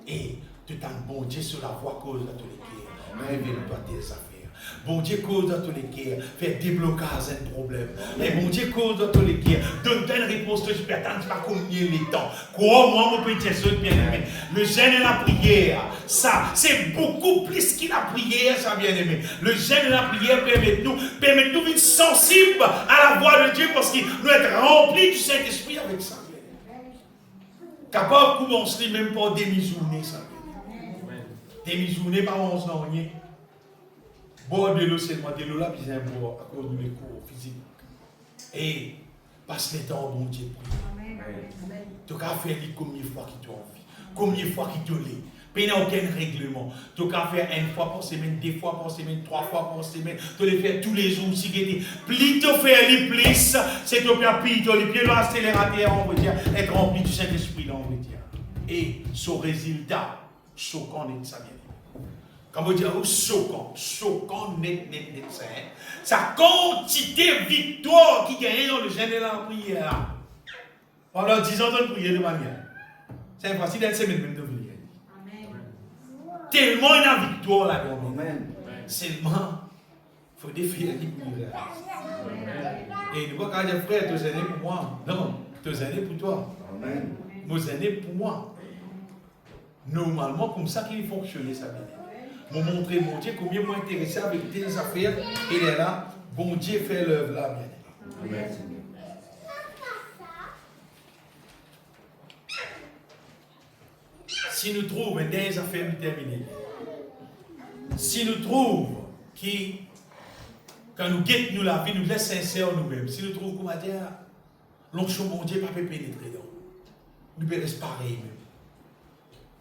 Et tout un bon Dieu sur la voie cause de tous les cœurs. Révèle-toi tes affaires. Bon Dieu cause dans tous les cœurs, fait déblocage un problème. Et bon Dieu cause dans tous les cœurs, donne une réponse que je peux attendre pas combien les temps. Quoi, moi, mon petit Jésus bien-aimé, le jeûne et la prière, ça, c'est beaucoup plus que la prière, ça bien-aimé. Le jeûne et la prière permettent nous d'être sensibles à la voix de Dieu parce qu'il doit être rempli du Saint-Esprit avec ça. Capable de commencer même pas demi-journée, ça. Demi-journée, pas 11 ans, rien. Boire de l'eau, c'est de l'eau là, puis c'est un boire à cause de mes cours physiques. Et passe le temps, bon Dieu, prie. Tu as fait combien de fois qu'il t'a envie, combien de fois qu'il te l'est. Il n'y a aucun règlement. Tu as fait une fois par semaine, 2 fois par semaine, 3 fois par semaine. Tu les fais tous les jours. Si plus tu fais les plus, c'est ton pire, puis tu les pieds dans l'accélérateur, on veut dire, être rempli du Saint-Esprit, on veut dire. Et son résultat, choquant net ça bien. Quand vous dites choquant net ça. Sa quantité victoire qui gagne dans le jeûne et la prière. Pendant 10 ans de prière de manière. C'est facile d'être semaine même de prière. Tellement il y a victoire là-dedans. Seulement, il faut défier les prières. Et ne pas dire frère, 2 années pour moi. Non, 2 années pour toi. Amen. 2 années pour moi. Normalement, comme ça qu'il fonctionne, ça bien. Moi montrer mon Dieu combien moi intéressé avec des affaires. Et il est là, bon Dieu fait l'œuvre là bien. Amen. Si nous trouvons des affaires déterminées, si nous trouvons qui, quand nous guettons nous la vie, nous laissons sincères nous-mêmes, si nous trouvons comment dire, l'onction mon Dieu pas peut pénétrer dans nous pouvons rester pareil même.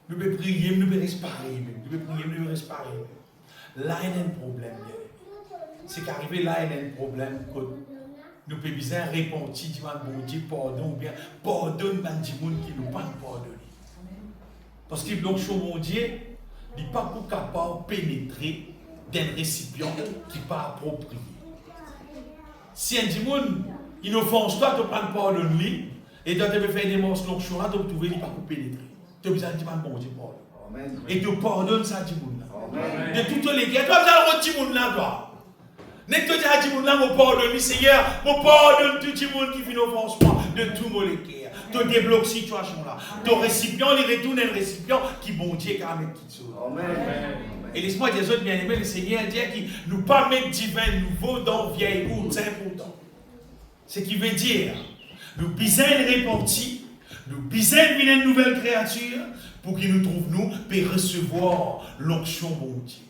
Nous pouvons prier, nous pouvons rester pareil même. Nous pouvons prier, nous pouvons rester pareil même. Là, il y a un problème. C'est qu'arrivé là, il y a un problème que nous pouvons bien répondre, dire bon Dieu pardon, ou bien pardonne dans des gens qui nous pas pardonner. Parce que l'onction mon Dieu n'est pas pour capable de pénétrer d'un récipient qui n'est pas approprié. Si un démon il offense toi, tu prends pardon de lui, et tu peux faire des monstres l'onction là, tu peux trouver qu'il pas pour pénétrer. Tu as besoin de dire bon Dieu pardon. Et tu pardonnes ça démon là. De toutes les guerres, tu as besoin de dire démon là toi. N'est-ce que tu as dit mon pardonne, Seigneur, mon pardonne tout le monde qui vient offense moi de tout mon cœur. Tu débloques cette situation là. Ton récipient, il retourne un récipient qui bon Dieu quand même qui chose. Et laisse-moi des autres bien-aimés, le Seigneur dit qu'il nous pas mettre divin nouveau dans vieille route, c'est important. Ce qui veut dire, nous bisons repentis, nous bisons une nouvelle créature pour qu'il nous trouve nous pour recevoir l'onction bon Dieu.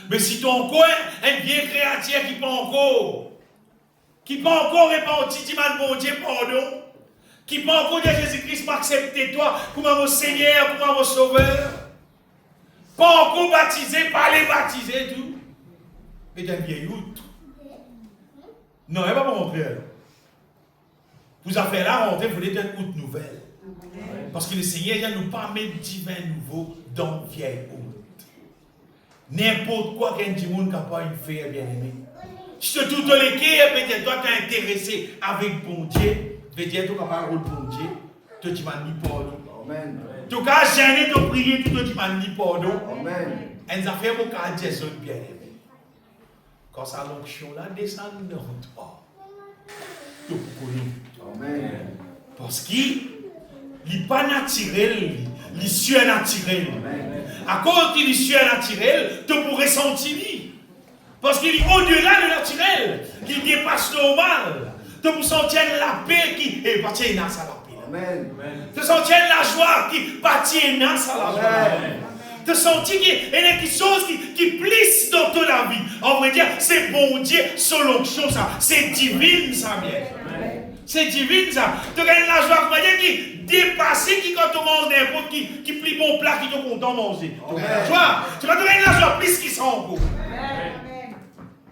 Mais si tu as encore un vieille créature qui pas encore repenti, dis-moi bon Dieu pardon, qui pas encore dit Jésus-Christ m'accepter toi comme mon Seigneur, comme mon Sauveur, pas encore baptisé, pas les baptiser tout, et d'un vieil outre. Non, elle ne va pas montrer. Vous avez fait là, rentrer, vous êtes une outre nouvelle. Parce que le Seigneur ne nous pas mettre divin nouveau dans vieille outre. N'importe quoi qu'un monde capable de faire, bien aimé. Si tu tout les cas, peut-être toi tu es intéressé avec bon Dieu, peut-être tu es capable de bon Dieu, tu te demandes pardon. Amen. Tu as gêné de prier, tu te demandes pardon. Amen. Et ça fait beaucoup de Dieu, bien aimé. Quand ça l'onction là descend dans toi, tu peux. Amen. Parce qu'il n'est pas naturel, il est surnaturel. À cause qu'il est surnaturel, tu pourrais sentir. Parce qu'il est au-delà de naturel, qu'il dépasse le normal. Tu peux sentir la paix qui est partie dans sa paix. Tu sentir la joie qui partie dans sa joie. Tu sentir qu'il y a quelque chose qui plisse dans toute la vie. On va dire, c'est bon Dieu, selon l'onction ça. C'est divin ça, bien. C'est divin ça. Tu gagnes la joie qui dépasse, qui quand tu manges n'importe qui plie bon plat, qui te content de manger. Tu vas te gagner la joie plus qui sent encore.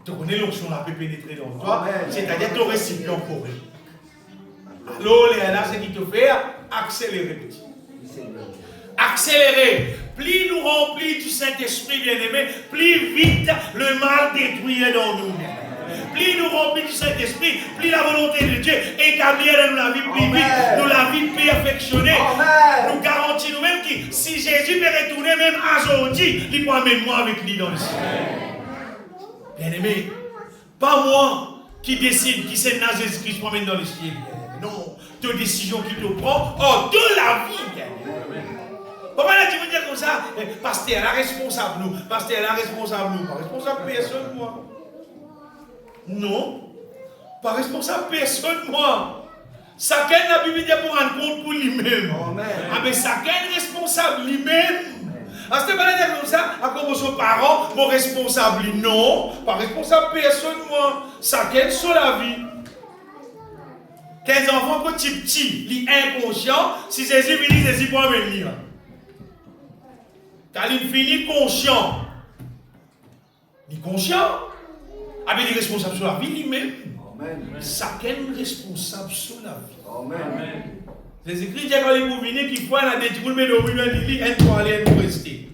Tu connais l'onction la peut pénétrer dans toi, c'est-à-dire ton récipient correct. Alors, là, c'est qui te fait accélérer. Accélérer. Plus nous remplis du Saint-Esprit, bien-aimé, plus vite le mal détruit dans nous. Plus nous remplis du Saint-Esprit, plus la volonté de Dieu établit dans la vie plus vite, nous la vie perfectionnée. Nous garantissons nous-mêmes que si Jésus peut retourner même aujourd'hui, il peut amener moi avec lui dans le ciel. Bien-aimé, pas moi qui décide qui c'est dans Jésus-Christ pour amener dans le ciel. Non, toute décision qui te prend hors de la vie. Bien-aimé. Comment tu veux dire comme ça? Pasteur, la responsable nous. Pasteur, la responsable nous. Pas responsable personne, moi. Non, pas responsable personne, moi. Chacun la Bible dit pour rendre compte pour lui-même. Ah, mais chacun responsable lui-même. Ah, c'était pas dire comme ça, à comme vos parents, mon responsable, non, pas responsable personne, moi. Chacun sur la vie. 15 enfants, petit, li inconscient, si Jésus vient, Jésus peut venir. Quand il finit conscient, il est conscient. Avec des responsables sur la vie lui-même. Chacun responsable sur la vie. Amen. Les écrits disent quand ils vont venir, qu'il faut la détruire, mais le il est un toilette pour rester.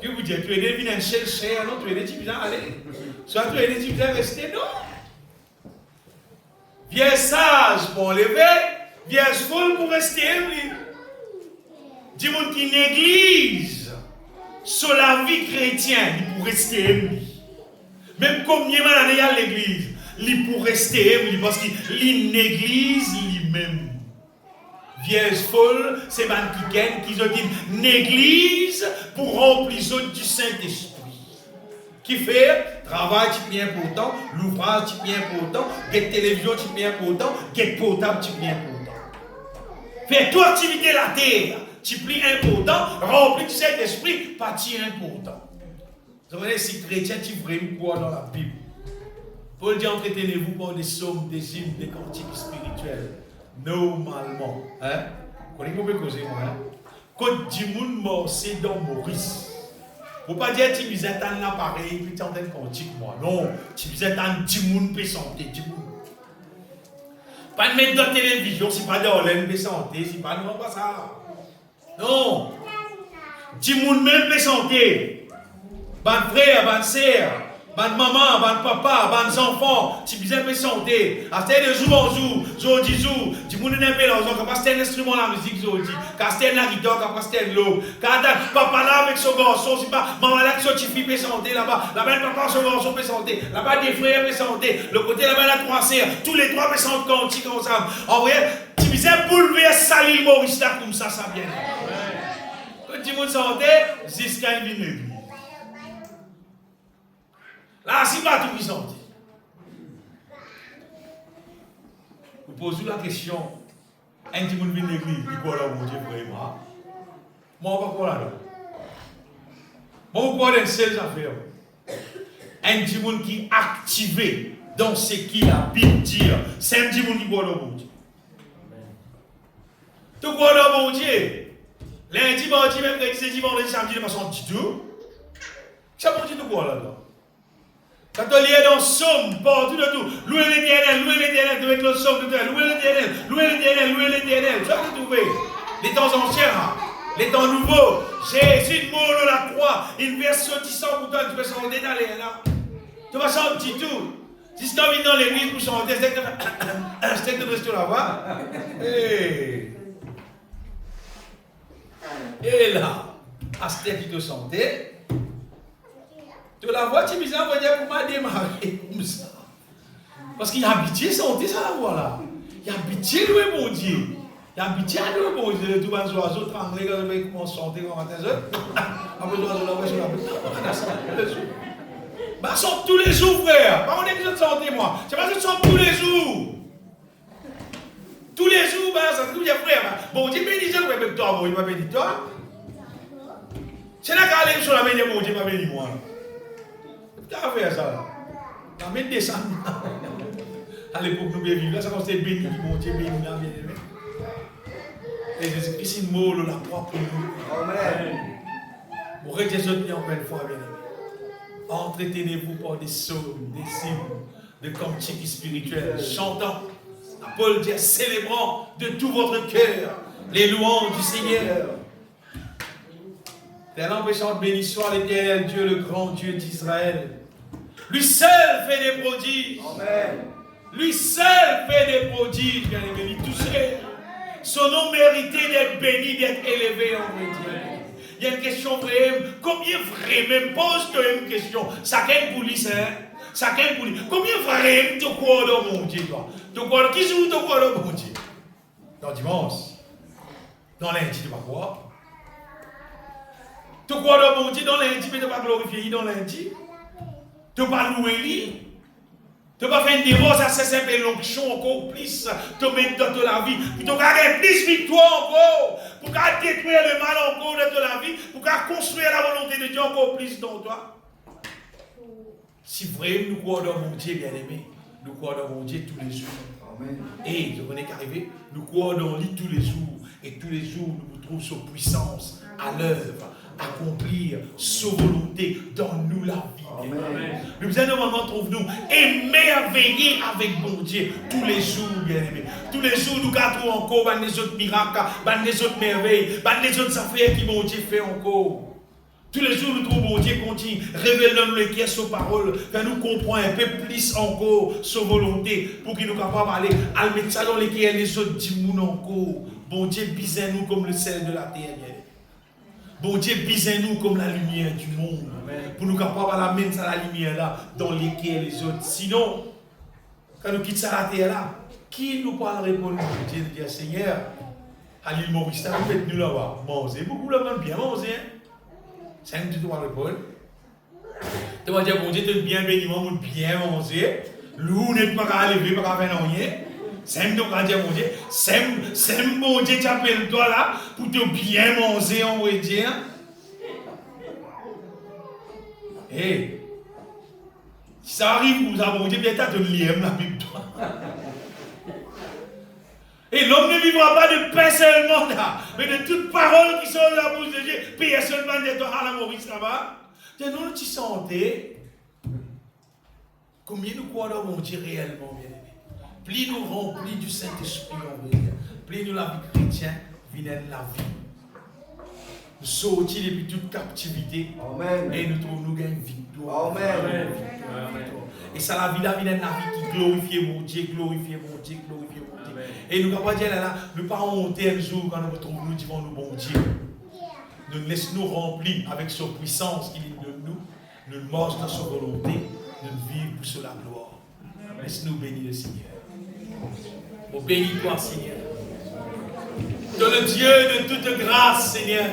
Que vous dites, tu es devenu un cher, non, tu es des aller. Soit tu es des rester, non. Viens sage pour lever, viens folle pour rester. Dis-moi qui néglige sur la vie chrétienne, il pour rester. Même combien d'années il y a l'église, il pour rester, parce qu'il néglige lui-même. Vierge folle, c'est man qui ont dit néglige pour remplir du Saint-Esprit. Qui fait travail, c'est bien important, l'ouvrage, c'est bien important, get télévision, c'est bien important, get portable, c'est bien important. Fais toute activité de la terre, c'est plus important, remplir du Saint-Esprit, pas si important. Vous savez, si chrétien, tu vraiment croire dans la Bible. Paul dit entretenez-vous par des psaumes, des hymnes, des cantiques spirituels. Normalement, hein? Quand il peut causer moi, hein? Quand Dimoun mort, c'est dans Maurice. Faut pas dire tu vis un appareil puis tu entends cantique moi. Non, tu vis un Dimoun peut santé, Dimoun. Pas de mettre dans la télévision, c'est pas dans l'aine peut santé, c'est pas non pas ça. Non. Dimoun même peut santé. Ban frère, ban sœur. Ban maman, ban papa, ban enfants, tu besoin de santé. À ce de jour en jour, jour en jour, tu peux nous appeler l'enfant, quand c'est un instrument la musique, quand c'est un guitare, quand c'est l'eau, quand papa là avec son garçon, c'est pas maman là qui sortit fille santé là-bas, là-bas papa son garçon peut santé, là-bas des frères peut santé, le côté là-bas la trois sœurs, tous les trois peut santé cantiques ensemble. En vrai, tu besoin bouleverser salir Maurice là comme ça vient. Quand tu me santé, jusqu'à une minute. Là, c'est pas tout qui santé. Vous posez la question, un petit monde vient de l'église, il croit là, mon Dieu, vraiment. Moi, on va croire là. Moi, on croit dans ces affaires. Un petit monde qui est activé dans ce qu'il a Bible dit, c'est un petit monde qui croit dans mon Dieu. Tu crois dans mon Dieu? Lundi, mardi, mercredi, dimanche, samedi, de façon du tout. Ça mon Dieu, tu crois là-dedans? Quand on lit dans le Somme, partout de tout, louez l'Éternel, de mettre le Somme, louez l'Éternel, tu vas le trouver. Les temps anciens, les temps nouveaux, Jésus mort de la croix, une version 10 pour toi, tu peux s'en détaler là. Tu vas s'en petit tout. Si tu viens dans l'église pour chanter, c'est de rester là-bas. Et là, à ce qui te sentait, tu la vois, tu me dis, on va dire comment démarrer comme ça. Parce qu'il y a habitué santé, ça la voix là. Il y a habitué louer mon Dieu. Il y a habitué à louer mon Dieu. Tout les oiseaux trembler quand ils commencent à chanter quand matin. Après les oiseaux là, sur la bah, sont tous les jours, frère. Pas on est besoin de santé, moi. C'est pas que ça tous les jours. Tous les jours, bah, ça se trouve, frère. Bon Dieu bénis, je ne vais pas toi, bon, il va bénir toi. C'est là qu'elle est sur la main de mon Dieu, il va bénir moi. Qu'est-ce qu'on fait ça là? La main descend. À l'époque, nous vivons là, ça commence à être béni, mon Dieu béni, bien aimé. Et Jésus-Christ, il mort la croix pour nous. Amen. Pour que Jésus bien encore une fois, bien aimé. Entretenez-vous par des psaumes, des hymnes, des cantiques spirituels, chantant, Paul dit, célébrant de tout votre cœur les louanges du Seigneur. Tel empêchant, béni soit l'Éternel Dieu, le grand Dieu d'Israël. Lui seul fait des prodiges. Amen. Lui seul fait des prodiges, bien aimé, tout seul. Son nom méritait d'être béni, d'être élevé en Dieu. Il y a une question vraie. Combien vrai, même pose-toi une question. Ça qu'est pour lui, hein? Ça qu'est pour lui. Combien vrai tu crois dans mon Dieu, toi? Tu crois qui joue, tu crois dans mon Dieu? Dans dimanche. Dans lundi, tu vas croire. Tu crois dans mon Dieu, dans lundi, mais tu vas glorifier dans lundi. Tu vas louer lui. Tu vas faire une divorce à cette simple l'onction encore plus. Tu mets dans la vie. Pour tu gagner plus victoire encore. Pour détruire le mal encore de la vie. Pour construire la volonté de Dieu encore plus dans toi. Si vraiment nous croyons dans mon Dieu bien-aimé, nous croyons dans mon Dieu tous les jours. Amen. Et je connais qu'arriver, nous croyons dans lui tous les jours. Et tous les jours, nous nous trouvons sur puissance, à l'œuvre, accomplir sa volonté dans nous la vie. Amen. Nous besoin de moment trouve-nous émerveiller avec mon Dieu tous les jours, bien-aimés. Tous les jours, nous gardons encore les autres miracles, les autres merveilles, les autres affaires qui mon Dieu fait encore. Tous les jours, nous trouvons, Dieu continue, révèle-nous les caisses aux paroles, fais-nous comprendre un peu plus encore sa volonté, pour qu'il nous capable d'aller, à mettre ça dans les caisses, les autres dis-nous encore. Bon Dieu, bisez-nous comme le sel de la terre. Bon Dieu, bisez-nous comme la lumière du monde. Amen. Pour nous capables de mettre ça, la lumière là, dans les caisses, les autres. Sinon, quand nous quittons la terre là, qui nous parlerait pour nous? Dieu dit, Seigneur, à l'île Maurice, faites-nous là-bas. Manger, beaucoup là-bas, bien manger. C'est un petit peu le Paul. Tu vas dire, bon Dieu, tu es bien béni, bien manger. L'eau n'est pas qu'à lever, pas qu'à faire rien. C'est un peu dire, bon Dieu, c'est bon Dieu, tu appelles toi là, pour te bien manger, on va dire. Hé, si ça arrive, vous avez bon Dieu, bien t'as de l'IM la Bible, toi. Et l'homme ne vivra pas de pain seulement, mais de toutes paroles qui sont dans la bouche de Dieu. Puis il y a seulement des temps à la Maurice là-bas. Nous, tu sentais combien nous croyons mon Dieu réellement, bien aimé. Plus nous remplis du Saint-Esprit, plus nous la vie chrétienne, vient la vie. Nous sortons depuis toute captivité. Amen. Et nous trouvons nous gagnons victoire. Amen. Amen. Et ça, la vie vient la vie qui glorifie mon Dieu, glorifie mon Dieu, glorifie mon Dieu. Amen. Et nous ne pouvons pas dire là, nous ne pouvons pas monter un jour quand nous retrouvons, nous disons nous bon Dieu. Nous laissons-nous remplir avec sa puissance qui est de nous. Nous marchons dans sa volonté. Nous vivons pour la gloire. Laisse-nous bénir le Seigneur. Oh, bénis-toi, Seigneur. De le Dieu de toute grâce, Seigneur.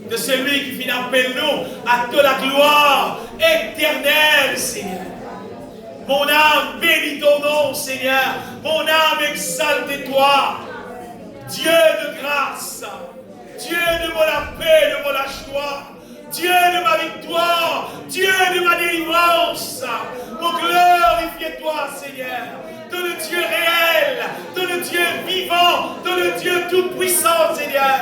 De celui qui finit appelle nous à toute la gloire éternelle, Seigneur. Mon âme bénit ton nom, Seigneur. Mon âme exalte toi. Dieu de grâce. Dieu de mon paix, de mon joie. Dieu de ma victoire. Dieu de ma délivrance. Mon glorifie-toi, Seigneur. De le Dieu réel. De le Dieu vivant. De le Dieu tout-puissant, Seigneur.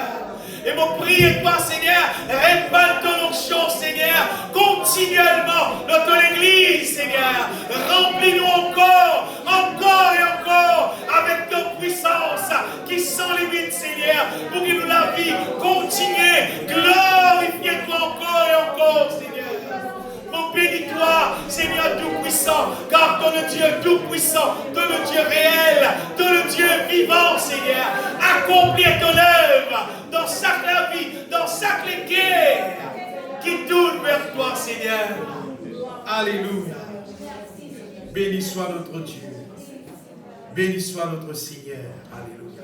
Et mon prière, toi, Seigneur, répand ton onction, Seigneur, continuellement dans ton église, Seigneur. Remplis-nous encore, encore et encore, avec ta puissance qui sans limite, Seigneur, pour que nous la vie continue. Glorifie-toi encore et encore, Seigneur. Mon bénis-toi, Seigneur tout-puissant, car ton Dieu tout-puissant, ton Dieu réel, ton Dieu vivant, Seigneur, accomplis ton œuvre dans chaque vie, dans chaque guerre qui tourne vers toi, Seigneur. Alléluia. Béni soit notre Dieu. Béni soit notre Seigneur. Alléluia.